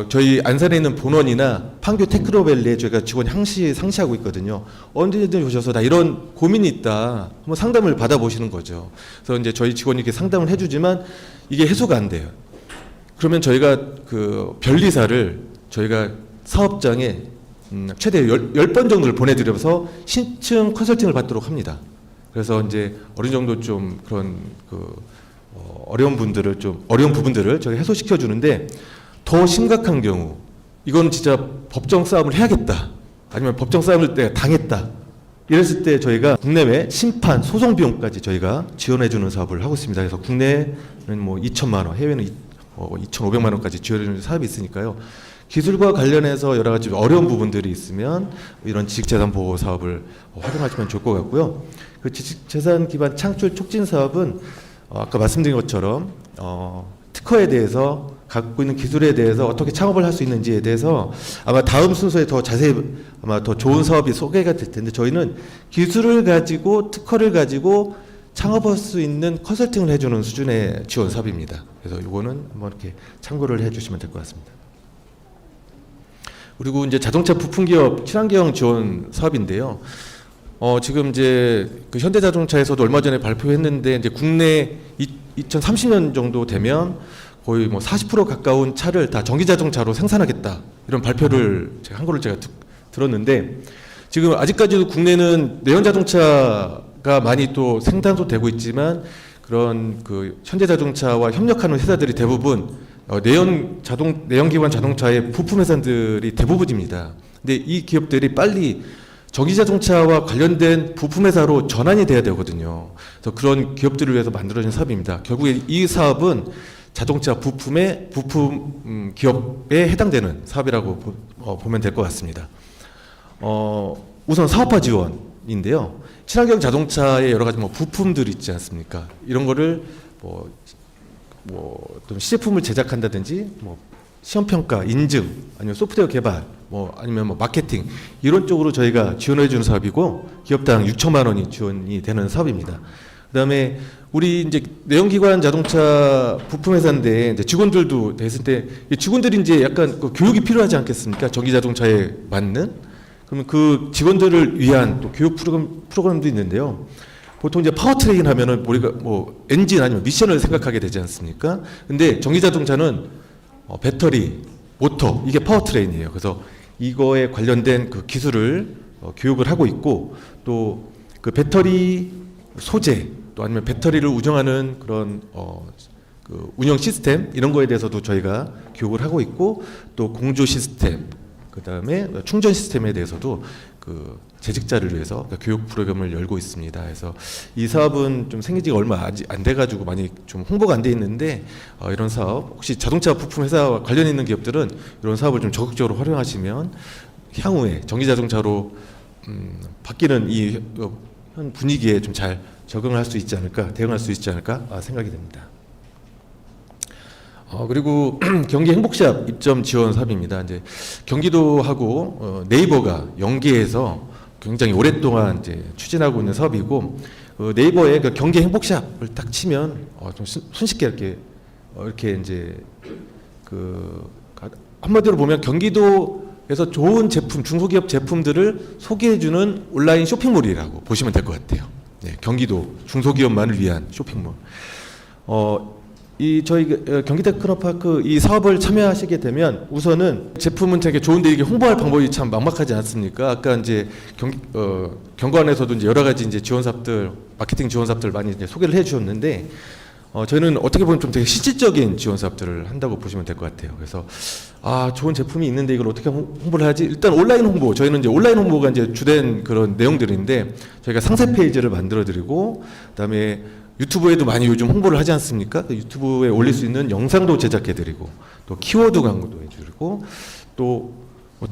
저희 안산에 있는 본원이나 판교 테크노밸리에 저희가 직원 상시하고 있거든요. 언제든 오셔서 나 이런 고민이 있다, 한번 상담을 받아보시는 거죠. 그래서 이제 저희 직원이 이렇게 상담을 해주지만 이게 해소가 안 돼요. 그러면 저희가 그 변리사를 저희가 사업장에 최대 10번 정도를 보내드려서 신층 컨설팅을 받도록 합니다. 그래서 이제 어느 정도 좀 그런 어려운 부분들을 저희가 해소시켜 주는데, 더 심각한 경우, 이건 진짜 법정 싸움을 해야겠다, 아니면 법정 싸움을 내가 당했다, 이랬을 때 저희가 국내외 심판, 소송 비용까지 저희가 지원해주는 사업을 하고 있습니다. 그래서 국내는 뭐 2천만 원, 해외는 2,500만 원까지 지원해주는 사업이 있으니까요. 기술과 관련해서 여러 가지 어려운 부분들이 있으면 이런 지식재산 보호 사업을 활용하시면 좋을 것 같고요. 그 지식재산 기반 창출 촉진 사업은 아까 말씀드린 것처럼 특허에 대해서, 갖고 있는 기술에 대해서 어떻게 창업을 할 수 있는지에 대해서 아마 다음 순서에 더 자세히 아마 더 좋은 사업이 소개가 될 텐데, 저희는 기술을 가지고 특허를 가지고 창업할 수 있는 컨설팅을 해주는 수준의 지원 사업입니다. 그래서 이거는 한번 이렇게 참고를 해주시면 될 것 같습니다. 그리고 이제 자동차 부품 기업 친환경 지원 사업인데요. 지금 이제 그 현대자동차에서도 얼마 전에 발표했는데, 이제 국내 2030년 정도 되면 거의 뭐 40% 가까운 차를 다 전기 자동차로 생산하겠다, 이런 발표를 제가 한 거를 제가 들었는데, 지금 아직까지도 국내는 내연 자동차가 많이 또 생산도 되고 있지만, 그런 그 현대자동차와 협력하는 회사들이 대부분 내연 기관 자동차의 부품 회사들이 대부분입니다. 근데 이 기업들이 빨리 전기 자동차와 관련된 부품 회사로 전환이 돼야 되거든요. 그래서 그런 기업들을 위해서 만들어진 사업입니다. 결국에 이 사업은 자동차 부품 기업에 해당되는 사업이라고 보면 될 것 같습니다. 우선 사업화 지원인데요. 친환경 자동차의 여러 가지 부품들 있지 않습니까? 이런 거를 또 시제품을 제작한다든지 시험 평가, 인증, 아니면 소프트웨어 개발, 아니면 마케팅, 이런 쪽으로 저희가 지원해 주는 사업이고, 기업당 6천만 원이 지원이 되는 사업입니다. 그다음에 우리 이제 내연기관 자동차 부품 회사인데 이제 직원들도 됐을 때, 이 직원들이 이제 약간 그 교육이 필요하지 않겠습니까? 전기 자동차에 맞는. 그러면 그 직원들을 위한 또 교육 프로그램도 있는데요. 보통 이제 파워트레인 하면은 우리가 뭐 엔진 아니면 미션을 생각하게 되지 않습니까? 근데 전기 자동차는 배터리, 모터 이게 파워트레인이에요. 그래서 이거에 관련된 그 기술을 교육을 하고 있고 또 그 배터리 소재 또 아니면 배터리를 운영하는 그런 그 운영 시스템 이런 거에 대해서도 저희가 교육을 하고 있고 또 공조 시스템 그다음에 충전 시스템에 대해서도 그 재직자를 위해서 교육 프로그램을 열고 있습니다. 그래서 이 사업은 좀 생긴 지가 얼마 아직 안 돼가지고 많이 좀 홍보가 안 돼 있는데 이런 사업 혹시 자동차 부품 회사와 관련 있는 기업들은 이런 사업을 좀 적극적으로 활용하시면 향후에 전기 자동차로 바뀌는 이 현 분위기에 좀 잘 적응을 할 수 있지 않을까, 대응할 수 있지 않을까 생각이 됩니다. 그리고 경기 행복샵 입점 지원 사업입니다. 이제 경기도하고 네이버가 연계해서 굉장히 오랫동안 이제 추진하고 있는 사업이고 네이버에 그 경기 행복샵을 딱 치면 좀 손쉽게 이렇게 이제 그 한마디로 보면 경기도에서 좋은 제품 중소기업 제품들을 소개해주는 온라인 쇼핑몰이라고 보시면 될 것 같아요. 네, 경기도 중소기업만을 위한 쇼핑몰. 이 저희 경기 테크노파크 이 사업을 참여하시게 되면 우선은 제품은 되게 좋은데 이게 홍보할 방법이 참 막막하지 않습니까? 아까 이제 경관에서도 이제 여러 가지 이제 지원 사업들, 마케팅 지원 사업들 많이 이제 소개를 해주셨는데 저희는 어떻게 보면 좀 되게 실질적인 지원 사업들을 한다고 보시면 될 것 같아요. 그래서 좋은 제품이 있는데 이걸 어떻게 홍보를 하지? 일단 온라인 홍보, 저희는 이제 온라인 홍보가 이제 주된 그런 내용들인데 저희가 상세 페이지를 만들어드리고 그다음에 유튜브에도 많이 요즘 홍보를 하지 않습니까? 유튜브에 올릴 수 있는 영상도 제작해드리고 또 키워드 광고도 해드리고 또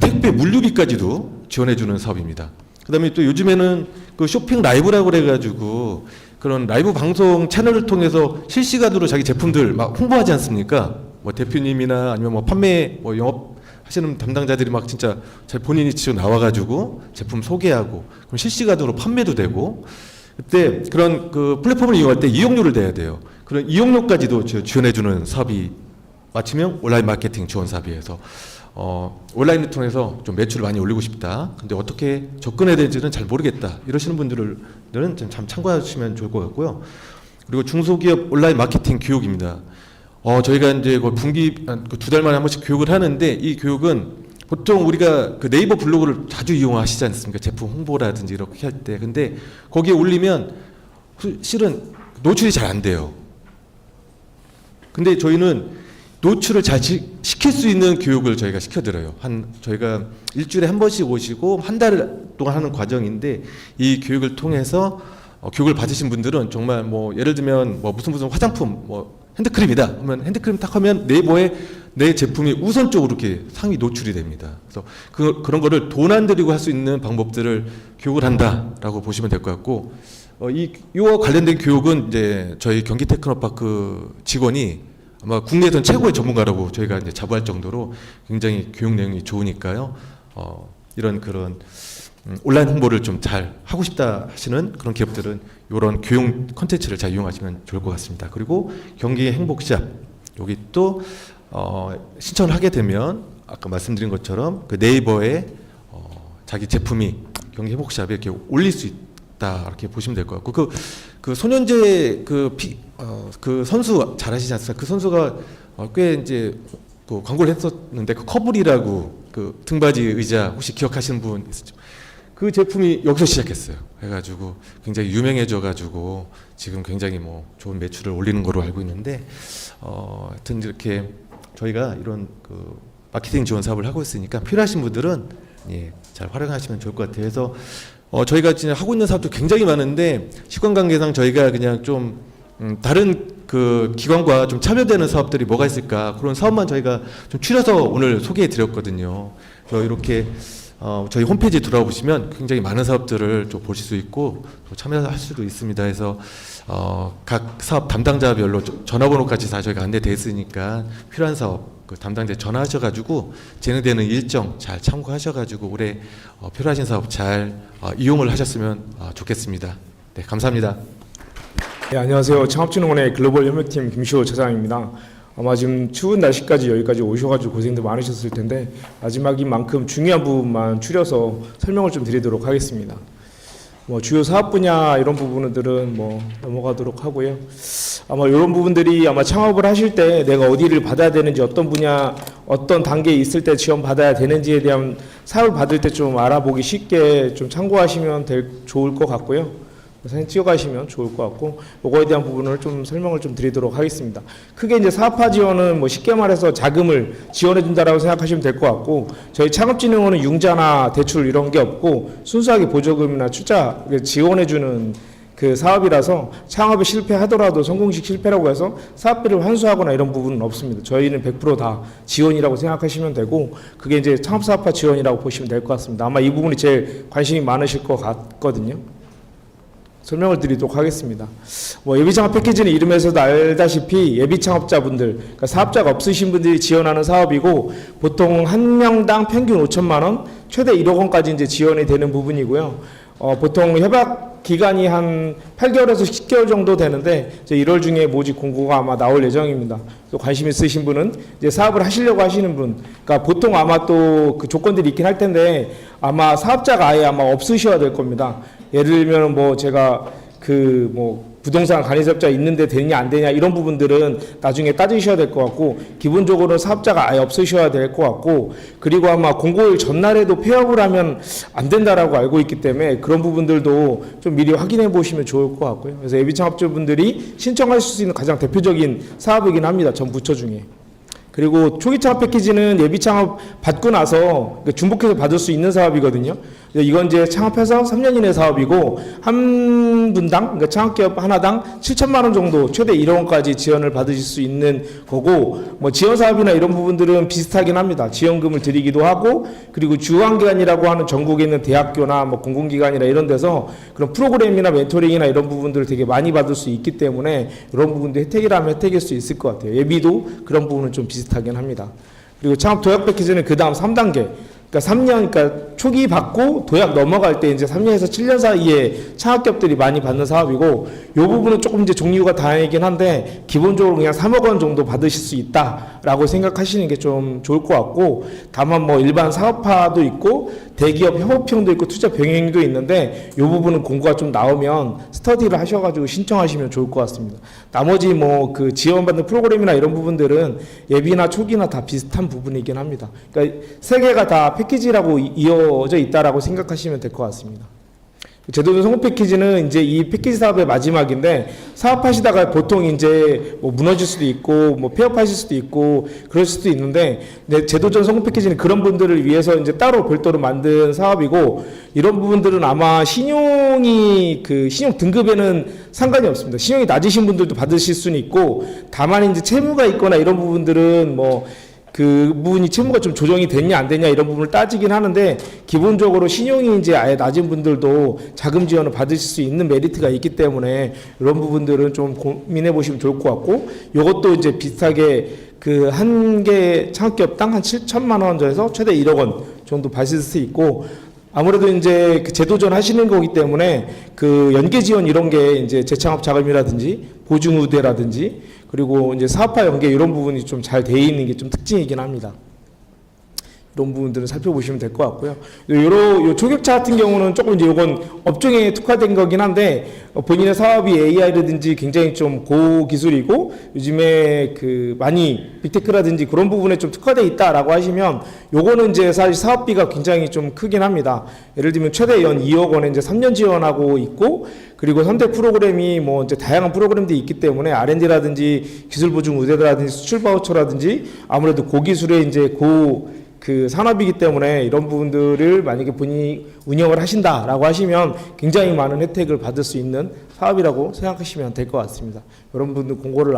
택배 물류비까지도 지원해주는 사업입니다. 그다음에 또 요즘에는 그 쇼핑 라이브라고 그래가지고 그런 라이브 방송 채널을 통해서 실시간으로 자기 제품들 막 홍보하지 않습니까? 뭐 대표님이나 아니면 뭐 판매 뭐 영업 하시는 담당자들이 막 진짜 잘 본인이 직접 나와가지고 제품 소개하고 그럼 실시간으로 판매도 되고 그때 그런 그 플랫폼을 이용할 때 이용료를 내야 돼요. 그런 이용료까지도 지원해주는 사업이 마치면 온라인 마케팅 지원 사업이어서 온라인을 통해서 좀 매출을 많이 올리고 싶다. 근데 어떻게 접근해야 될지는 잘 모르겠다. 이러시는 분들은 참 참고하시면 좋을 것 같고요. 그리고 중소기업 온라인 마케팅 교육입니다. 저희가 이제 거의 분기 두 달 만에 한 번씩 교육을 하는데 이 교육은 보통 우리가 그 네이버 블로그를 자주 이용하시지 않습니까? 제품 홍보라든지 이렇게 할 때. 근데 거기에 올리면 실은 노출이 잘 안 돼요. 근데 저희는 노출을 잘 시킬 수 있는 교육을 저희가 시켜드려요. 저희가 일주일에 한 번씩 오시고 한 달 동안 하는 과정인데 이 교육을 통해서 교육을 받으신 분들은 정말 뭐 예를 들면 뭐 무슨 화장품 뭐 핸드크림이다 하면 핸드크림 딱 하면 네이버에 내 제품이 우선적으로 이렇게 상위 노출이 됩니다. 그래서 그런 거를 돈 안 들이고 할 수 있는 방법들을 교육을 한다라고 보시면 될 것 같고 이와 관련된 교육은 이제 저희 경기 테크노파크 직원이 아마 국내에선 최고의 전문가라고 저희가 이제 자부할 정도로 굉장히 교육 내용이 좋으니까요. 이런 그런 온라인 홍보를 좀 잘 하고 싶다 하시는 그런 기업들은 이런 교육 콘텐츠를 잘 이용하시면 좋을 것 같습니다. 그리고 경기 행복샵 여기 또 신청을 하게 되면 아까 말씀드린 것처럼 그 네이버에 자기 제품이 경기 행복샵에 이렇게 올릴 수 있다 이렇게 보시면 될 것 같고 그 소년제 그 선수 잘 아시지 않습니까? 그 선수가 꽤 이제 그 광고를 했었는데 그 커블이라고 그 등받이 의자 혹시 기억하시는 분 있으시죠? 그 제품이 여기서 시작했어요. 해가지고 굉장히 유명해져가지고 지금 굉장히 뭐 좋은 매출을 올리는 거로 알고 있는데 하여튼 이렇게 저희가 이런 그 마케팅 지원 사업을 하고 있으니까 필요하신 분들은 잘 활용하시면 좋을 것 같아요. 그래서 저희가 지금 하고 있는 사업도 굉장히 많은데 시간 관계상 저희가 그냥 좀 다른 그 기관과 좀 차별되는 사업들이 뭐가 있을까 그런 사업만 저희가 좀 추려서 오늘 소개해 드렸거든요. 그래서 이렇게 저희 홈페이지 들어가 보시면 굉장히 많은 사업들을 좀 보실 수 있고 또 참여할 수도 있습니다. 그래서 각 사업 담당자별로 전화번호까지 다 저희가 안내돼 있으니까 필요한 사업 그 담당자 전화하셔가지고 진행되는 일정 잘 참고하셔가지고 올해 필요하신 사업 잘 이용을 하셨으면 좋겠습니다. 네, 감사합니다. 네, 안녕하세요. 창업진흥원의 글로벌 협력팀 김시호 차장입니다. 아마 지금 추운 날씨까지 여기까지 오셔가지고 고생도 많으셨을 텐데 마지막인 만큼 중요한 부분만 추려서 설명을 좀 드리도록 하겠습니다. 뭐 주요 사업 분야 이런 부분들은 뭐 넘어가도록 하고요. 아마 이런 부분들이 아마 창업을 하실 때 내가 어디를 받아야 되는지, 어떤 분야, 어떤 단계에 있을 때 지원 받아야 되는지에 대한 사업을 받을 때 좀 알아보기 쉽게 좀 참고하시면 좋을 것 같고요. 사진 찍어가시면 좋을 것 같고, 요거에 대한 부분을 좀 설명을 좀 드리도록 하겠습니다. 크게 이제 사업화 지원은 뭐 쉽게 말해서 자금을 지원해 준다라고 생각하시면 될 것 같고, 저희 창업진흥원은 융자나 대출 이런 게 없고 순수하게 보조금이나 투자 지원해 주는 그 사업이라서 창업에 실패하더라도 성공식 실패라고 해서 사업비를 환수하거나 이런 부분은 없습니다. 저희는 100% 다 지원이라고 생각하시면 되고, 그게 이제 창업사업화 지원이라고 보시면 될 것 같습니다. 아마 이 부분이 제일 관심이 많으실 것 같거든요. 설명을 드리도록 하겠습니다. 뭐 예비창업 패키지는 이름에서도 알다시피 예비창업자분들, 그러니까 사업자가 없으신 분들이 지원하는 사업이고, 보통 한 명당 평균 5천만 원, 최대 1억 원까지 이제 지원이 되는 부분이고요. 보통 협약 기간이 한 8개월에서 10개월 정도 되는데, 이제 1월 중에 모집 공고가 아마 나올 예정입니다. 또 관심 있으신 분은 이제 사업을 하시려고 하시는 분, 그러니까 보통 아마 또 그 조건들이 있긴 할 텐데 아마 사업자가 아예 아마 없으셔야 될 겁니다. 예를 들면 뭐 제가 그 뭐 부동산 간이사업자 있는데 되냐 안 되냐 이런 부분들은 나중에 따지셔야 될 것 같고, 기본적으로 사업자가 아예 없으셔야 될 것 같고, 그리고 아마 공고일 전날에도 폐업을 하면 안 된다라고 알고 있기 때문에 그런 부분들도 좀 미리 확인해 보시면 좋을 것 같고요. 그래서 예비창업주분들이 신청하실 수 있는 가장 대표적인 사업이긴 합니다. 전 부처 중에. 그리고 초기 창업 패키지는 예비 창업 받고 나서 중복해서 받을 수 있는 사업이거든요. 이건 이제 창업해서 3년 이내 사업이고, 한 분당, 그러니까 창업기업 하나당 7천만 원 정도, 최대 1억 원까지 지원을 받으실 수 있는 거고, 뭐 지원 사업이나 이런 부분들은 비슷하긴 합니다. 지원금을 드리기도 하고, 그리고 주관기관이라고 하는 전국에 있는 대학교나 뭐 공공기관이나 이런 데서 그런 프로그램이나 멘토링이나 이런 부분들을 되게 많이 받을 수 있기 때문에 이런 부분도 혜택이라면 혜택일 수 있을 것 같아요. 예비도 그런 부분은 좀 비슷하긴 합니다. 그리고 창업 도약 패키지는 그 다음 3단계, 그러니까 3년, 그러니까 초기 받고 도약 넘어갈 때 이제 3년에서 7년 사이에 창업기업들이 많이 받는 사업이고, 이 부분은 조금 이제 종류가 다양하긴 한데 기본적으로 그냥 3억 원 정도 받으실 수 있다라고 생각하시는 게 좀 좋을 것 같고, 다만 뭐 일반 사업화도 있고 대기업 협업형도 있고 투자 병행도 있는데 이 부분은 공고가 좀 나오면 스터디를 하셔가지고 신청하시면 좋을 것 같습니다. 나머지 뭐 그 지원받는 프로그램이나 이런 부분들은 예비나 초기나 다 비슷한 부분이긴 합니다. 그러니까 세 개가 다 패키지라고 이어져 있다라고 생각하시면 될 것 같습니다. 제도전 성공 패키지는 이제 이 패키지 사업의 마지막인데, 사업하시다가 보통 이제 뭐 무너질 수도 있고 뭐 폐업하실 수도 있고 그럴 수도 있는데, 제도전 성공 패키지는 그런 분들을 위해서 이제 따로 별도로 만든 사업이고, 이런 부분들은 아마 신용이 그 신용 등급에는 상관이 없습니다. 신용이 낮으신 분들도 받으실 수는 있고, 다만 이제 채무가 있거나 이런 부분들은 뭐 그 부분이 채무가 좀 조정이 됐냐 안 됐냐 이런 부분을 따지긴 하는데, 기본적으로 신용이 이제 아예 낮은 분들도 자금 지원을 받으실 수 있는 메리트가 있기 때문에 이런 부분들은 좀 고민해 보시면 좋을 것 같고, 이것도 이제 비슷하게 그 한 개 창업기업당 한 7천만 원 정도에서 최대 1억 원 정도 받으실 수 있고, 아무래도 이제 그 제도전 하시는 거기 때문에 그 연계 지원 이런 게 이제 재창업 자금이라든지 보증 우대라든지 그리고 이제 사업화 연계 이런 부분이 좀 잘 돼 있는 게 좀 특징이긴 합니다. 이런 부분들은 살펴보시면 될 것 같고요. 요 초격차 같은 경우는 조금 이제 요건 업종에 특화된 거긴 한데, 본인의 사업이 AI라든지 굉장히 좀 고기술이고 요즘에 그 많이 빅테크라든지 그런 부분에 좀 특화되어 있다라고 하시면, 요거는 이제 사실 사업비가 굉장히 좀 크긴 합니다. 예를 들면 최대 연 2억 원에 이제 3년 지원하고 있고, 그리고 선택 프로그램이 뭐 이제 다양한 프로그램들이 있기 때문에 R&D라든지 기술 보증 우대라든지 수출 바우처라든지 아무래도 고기술에 이제 그 산업이기 때문에 이런 부분들을 만약에 본인이 운영을 하신다라고 하시면 굉장히 많은 혜택을 받을 수 있는 사업이라고 생각하시면 될 것 같습니다. 여러분들 공고를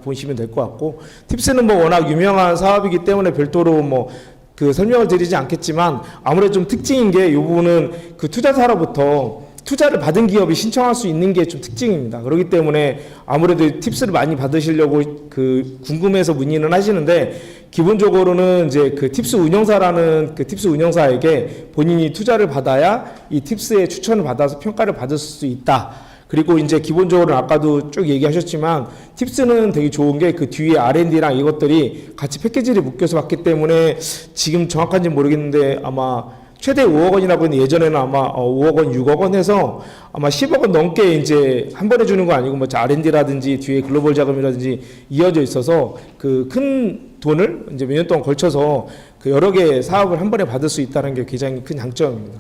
보시면 될 것 같고, 팁스는 뭐 워낙 유명한 사업이기 때문에 별도로 뭐 그 설명을 드리지 않겠지만, 아무래도 좀 특징인 게 이 부분은 그 투자사로부터 투자를 받은 기업이 신청할 수 있는 게 좀 특징입니다. 그렇기 때문에 아무래도 팁스를 많이 받으시려고 그 궁금해서 문의는 하시는데, 기본적으로는 이제 그 팁스 운영사라는 그 팁스 운영사에게 본인이 투자를 받아야 이 팁스의 추천을 받아서 평가를 받을 수 있다. 그리고 이제 기본적으로 아까도 쭉 얘기하셨지만, 팁스는 되게 좋은 게 그 뒤에 R&D랑 이것들이 같이 패키지를 묶여서 받기 때문에, 지금 정확한지 모르겠는데 아마 최대 5억 원이라고 했는데 예전에는 아마 5억 원, 6억 원 해서 아마 10억 원 넘게 이제 한 번에 주는 거 아니고 뭐 R&D라든지 뒤에 글로벌 자금이라든지 이어져 있어서 그 큰 돈을 이제 몇 년 동안 걸쳐서 그 여러 개의 사업을 한 번에 받을 수 있다는 게 굉장히 큰 장점입니다.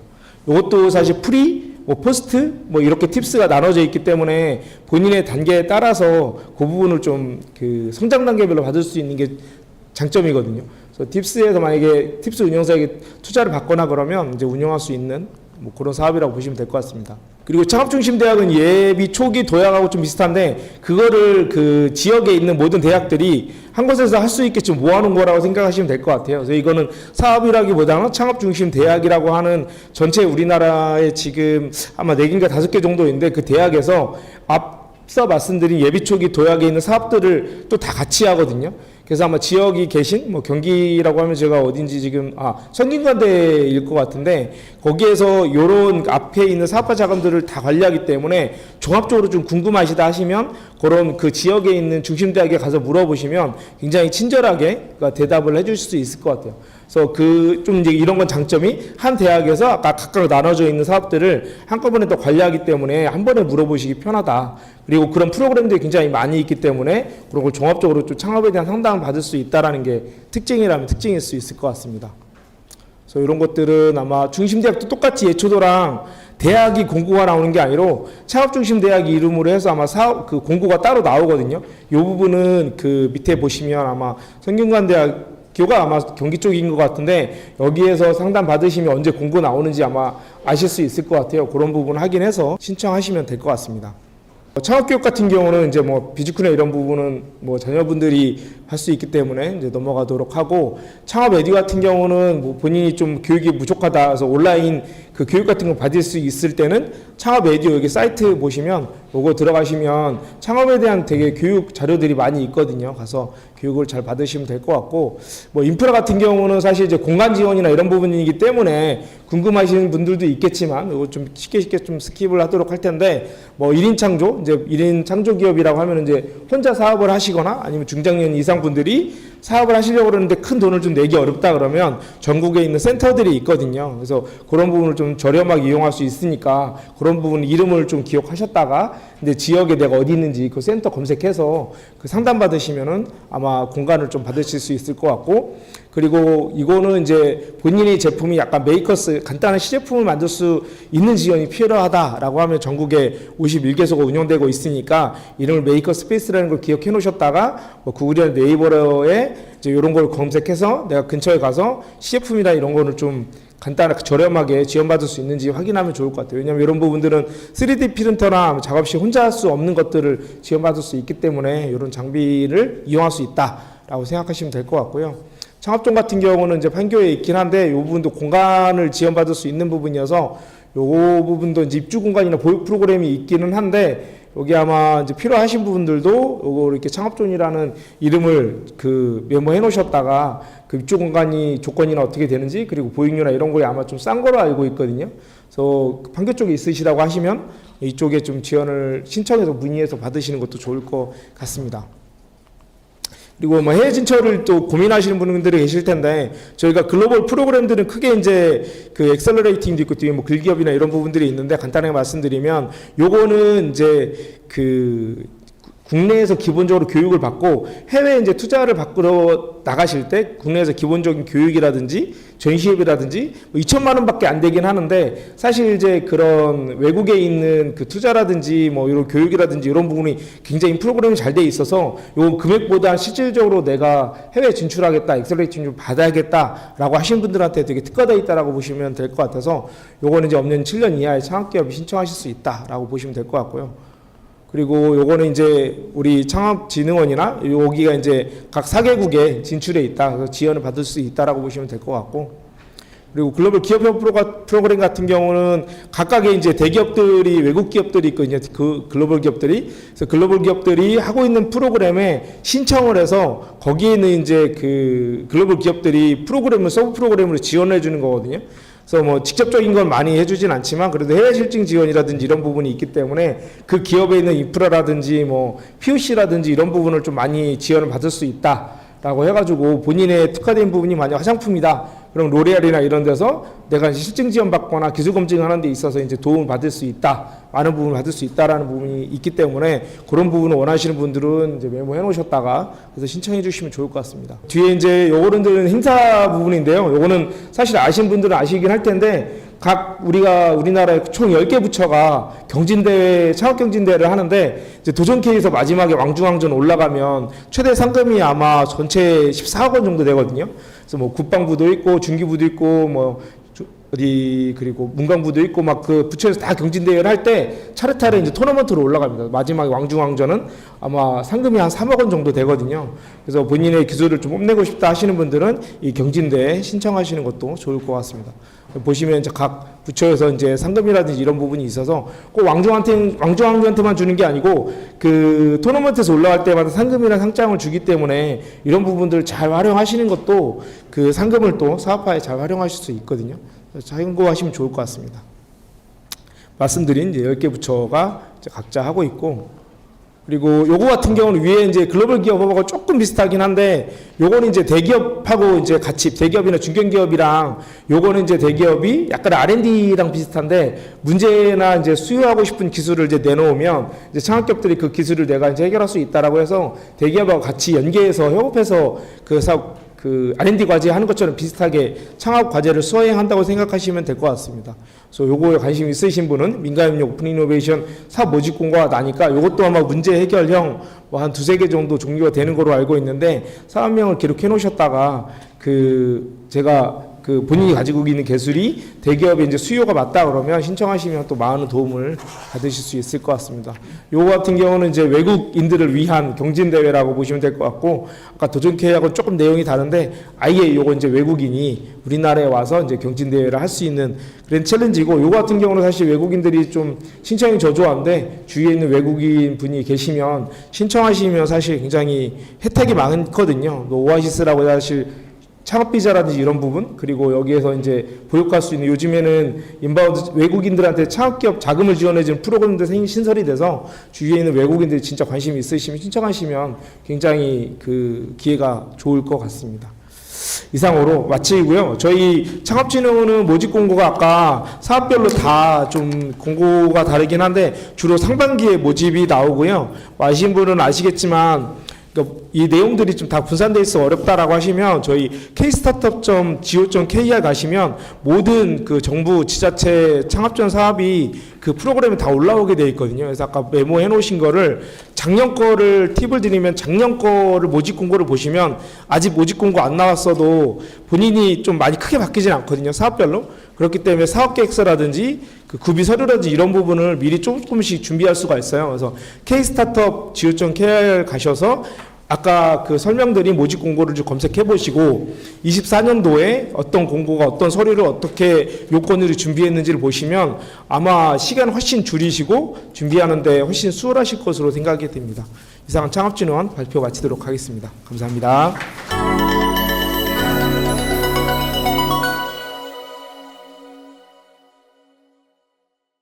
이것도 사실 프리, 뭐 포스트, 뭐 이렇게 팁스가 나눠져 있기 때문에 본인의 단계에 따라서 그 부분을 좀 그 성장 단계별로 받을 수 있는 게 장점이거든요. 그래서 팁스에서 만약에 팁스 운영사에게 투자를 받거나 그러면 이제 운영할 수 있는 뭐 그런 사업이라고 보시면 될 것 같습니다. 그리고 창업중심대학은 예비 초기 도약하고 좀 비슷한데 그거를 그 지역에 있는 모든 대학들이 한 곳에서 할 수 있게 좀 모아놓은 거라고 생각하시면 될 것 같아요. 그래서 이거는 사업이라기보다는 창업중심대학이라고 하는 전체 우리나라에 지금 아마 4개인가 5개 정도 있는데 그 대학에서 앞서 말씀드린 예비 초기 도약에 있는 사업들을 또 다 같이 하거든요. 그래서 아마 지역이 계신 뭐 경기라고 하면 제가 어딘지 지금 성균관대일 것 같은데 거기에서 요런 앞에 있는 사업화 자금들을 다 관리하기 때문에 종합적으로 좀 궁금하시다 하시면 그런 그 지역에 있는 중심대학에 가서 물어보시면 굉장히 친절하게 대답을 해줄 수 있을 것 같아요. 그래서 그 좀 이제 이런 건 장점이 한 대학에서 아까 각각 나눠져 있는 사업들을 한꺼번에 또 관리하기 때문에 한 번에 물어보시기 편하다. 그리고 그런 프로그램들이 굉장히 많이 있기 때문에 그런 걸 종합적으로 좀 창업에 대한 상담을 받을 수 있다라는 게 특징이라면 특징일 수 있을 것 같습니다. 그래서 이런 것들은 아마 중심대학도 똑같이 예초도랑 대학이 공고가 나오는 게 아니라 창업중심대학 이름으로 해서 아마 사업 그 공고가 따로 나오거든요. 이 부분은 그 밑에 보시면 아마 성균관대학 교가 아마 경기 쪽인 것 같은데 여기에서 상담 받으시면 언제 공고 나오는지 아마 아실 수 있을 것 같아요. 그런 부분 확인해서 신청하시면 될 것 같습니다. 창업교육 같은 경우는 이제 뭐 비즈쿠나 이런 부분은 뭐 자녀분들이 할 수 있기 때문에 이제 넘어가도록 하고 창업 에듀 같은 경우는 뭐 본인이 좀 교육이 부족하다 해서 온라인 그 교육 같은 거 받을 수 있을 때는 창업 에듀 여기 사이트 보시면 요거 들어가시면 창업에 대한 되게 교육 자료들이 많이 있거든요. 가서 교육을 잘 받으시면 될 것 같고 뭐 인프라 같은 경우는 사실 이제 공간 지원이나 이런 부분이기 때문에 궁금하시는 분들도 있겠지만 이거 좀 쉽게 좀 스킵을 하도록 할 텐데 뭐 1인 창조 이제 1인 창조 기업이라고 하면 이제 혼자 사업을 하시거나 아니면 중장년 이상 분들이 사업을 하시려고 그러는데 큰 돈을 좀 내기 어렵다 그러면 전국에 있는 센터들이 있거든요. 그래서 그런 부분을 좀 저렴하게 이용할 수 있으니까 그런 부분 이름을 좀 기억하셨다가 근데 지역에 내가 어디 있는지 그 센터 검색해서 그 상담 받으시면은 아마 공간을 좀 받으실 수 있을 것 같고 그리고 이거는 이제 본인의 제품이 약간 메이커스 간단한 시제품을 만들 수 있는 지원이 필요하다라고 하면 전국에 51개소가 운영되고 있으니까 이름을 메이커 스페이스라는 걸 기억해 놓으셨다가 뭐 구글이나 네이버에 이제 이런 걸 검색해서 내가 근처에 가서 시제품이나 이런 거를 좀 간단하게 저렴하게 지원받을 수 있는지 확인하면 좋을 것 같아요. 왜냐하면 이런 부분들은 3D 프린터나 작업실 혼자 할 수 없는 것들을 지원받을 수 있기 때문에 이런 장비를 이용할 수 있다라고 생각하시면 될 것 같고요. 창업종 같은 경우는 이제 판교에 있긴 한데 이 부분도 공간을 지원받을 수 있는 부분이어서 이 부분도 이제 입주 공간이나 보육 프로그램이 있기는 한데 여기 아마 이제 필요하신 부분들도 요거 이렇게 창업존이라는 이름을 그 메모해 놓으셨다가 그 입주 공간이 조건이나 어떻게 되는지 그리고 보육료나 이런 거에 아마 좀 싼 거로 알고 있거든요. 그래서 판교 쪽에 있으시다고 하시면 이쪽에 좀 지원을 신청해서 문의해서 받으시는 것도 좋을 것 같습니다. 그리고 뭐 해외 진출을 또 고민하시는 분들이 계실 텐데 저희가 글로벌 프로그램들은 크게 이제 그 엑셀러레이팅도 있고 뒤에 뭐 글기업이나 이런 부분들이 있는데 간단하게 말씀드리면 요거는 이제 그 국내에서 기본적으로 교육을 받고 해외에 이제 투자를 받으러 나가실 때 국내에서 기본적인 교육이라든지 전시회비라든지 뭐 2천만 원밖에 안 되긴 하는데 사실 이제 그런 외국에 있는 그 투자라든지 뭐 이런 교육이라든지 이런 부분이 굉장히 프로그램이 잘 돼 있어서 요 금액보다 실질적으로 내가 해외 진출하겠다, 엑셀레이팅 좀 받아야겠다라고 하시는 분들한테 되게 특화되어 있다라고 보시면 될 것 같아서 요거는 이제 없는 7년 이하의 창업기업이 신청하실 수 있다라고 보시면 될 것 같고요. 그리고 요거는 이제 우리 창업진흥원이나 여기가 이제 각 4개국에 진출해 있다. 그래서 지원을 받을 수 있다라고 보시면 될 것 같고. 그리고 글로벌 기업형 프로그램 같은 경우는 각각의 이제 대기업들이 외국 기업들이 있거든요. 그 글로벌 기업들이. 그래서 글로벌 기업들이 하고 있는 프로그램에 신청을 해서 거기에 있는 이제 그 글로벌 기업들이 프로그램을 서브 프로그램으로 지원해 주는 거거든요. 그래서 뭐 직접적인 건 많이 해주진 않지만 그래도 해외 실증 지원이라든지 이런 부분이 있기 때문에 그 기업에 있는 인프라라든지 뭐 POC라든지 이런 부분을 좀 많이 지원을 받을 수 있다라고 해가지고 본인의 특화된 부분이 만약 화장품이다 그럼 로레알이나 이런 데서 내가 이제 실증 지원 받거나 기술 검증하는 데 있어서 이제 도움을 받을 수 있다, 많은 부분을 받을 수 있다라는 부분이 있기 때문에 그런 부분을 원하시는 분들은 이제 메모해 놓으셨다가 그래서 신청해 주시면 좋을 것 같습니다. 뒤에 이제 요거는 행사 부분인데요. 요거는 사실 아시는 분들은 아시긴 할 텐데 각 우리나라에 총 10개 부처가 경진대회, 창업경진대회를 하는데 이제 도전케이에서 마지막에 왕중왕전 올라가면 최대 상금이 아마 전체 14억 원 정도 되거든요. 그래서 뭐 국방부도 있고 중기부도 있고 뭐 그리고 문광부도 있고 막 그 부처에서 다 경진대회를 할 때 차례차례 이제 토너먼트로 올라갑니다. 마지막에 왕중왕전은 아마 상금이 한 3억 원 정도 되거든요. 그래서 본인의 기술을 좀 뽐내고 싶다 하시는 분들은 이 경진대회 신청하시는 것도 좋을 것 같습니다. 보시면 이제 각 부처에서 이제 상금이라든지 이런 부분이 있어서 꼭 왕중왕전한테만 주는 게 아니고 그 토너먼트에서 올라갈 때마다 상금이나 상장을 주기 때문에 이런 부분들을 잘 활용하시는 것도 그 상금을 또 사업화에 잘 활용하실 수 있거든요. 참고하시면 좋을 것 같습니다. 말씀드린 이제 10개 부처가 이제 각자 하고 있고, 그리고 요거 같은 경우는 위에 이제 글로벌 기업하고 조금 비슷하긴 한데, 요거는 이제 대기업하고 이제 같이 대기업이나 중견기업이랑 요거는 이제 대기업이 약간 R&D랑 비슷한데 문제나 이제 수요하고 싶은 기술을 이제 내놓으면 이제 창업기업들이 그 기술을 내가 이제 해결할 수 있다라고 해서 대기업하고 같이 연계해서 협업해서 그 R&D 과제 하는 것처럼 비슷하게 창업 과제를 수행한다고 생각하시면 될 것 같습니다. 그래서 요거에 관심 있으신 분은 민간협력 오픈 이노베이션 사업 모집 공고가 나니까 요것도 아마 문제 해결형 뭐 한 2-3개 정도 종류가 되는 거로 알고 있는데 사업명을 기록해 놓으셨다가 제가 본인이 가지고 있는 기술이 대기업의 이제 수요가 맞다 그러면 신청하시면 또 많은 도움을 받으실 수 있을 것 같습니다. 요거 같은 경우는 이제 외국인들을 위한 경진대회라고 보시면 될 것 같고, 아까 도전케이하고 조금 내용이 다른데 아예 요거 이제 외국인이 우리나라에 와서 이제 경진대회를 할 수 있는 그런 챌린지고, 요거 같은 경우는 사실 외국인들이 좀 신청이 저조한데 주위에 있는 외국인 분이 계시면 신청하시면 사실 굉장히 혜택이 많거든요. 오아시스라고 사실 창업비자라든지 이런 부분, 그리고 여기에서 이제 보육할 수 있는, 요즘에는 인바운드 외국인들한테 창업기업 자금을 지원해주는 프로그램도 신설이 돼서 주위에 있는 외국인들이 진짜 관심이 있으시면 신청하시면 굉장히 그 기회가 좋을 것 같습니다. 이상으로 마치고요. 저희 창업진흥원은 모집 공고가 아까 사업별로 다 좀 공고가 다르긴 한데 주로 상반기에 모집이 나오고요. 아시는 분은 아시겠지만 그러니까 이 내용들이 좀 다 분산돼 있어 어렵다라고 하시면 저희 kstartup.go.kr 가시면 모든 그 정부 지자체 창업지원 사업이 그 프로그램에 다 올라오게 되어 있거든요. 그래서 아까 메모해 놓으신 거를 작년 거를 팁을 드리면 작년 거를 모집 공고를 보시면 아직 모집 공고 안 나왔어도 본인이 좀 많이 크게 바뀌진 않거든요. 사업별로. 그렇기 때문에 사업계획서라든지 그 구비 서류라든지 이런 부분을 미리 조금씩 준비할 수가 있어요. 그래서 kstartup.go.kr 가셔서 아까 그 설명드린 모집 공고를 좀 검색해 보시고 24년도에 어떤 공고가 어떤 서류를 어떻게 요건으로 준비했는지를 보시면 아마 시간 훨씬 줄이시고 준비하는데 훨씬 수월하실 것으로 생각이 됩니다. 이상 창업진흥원 발표 마치도록 하겠습니다. 감사합니다.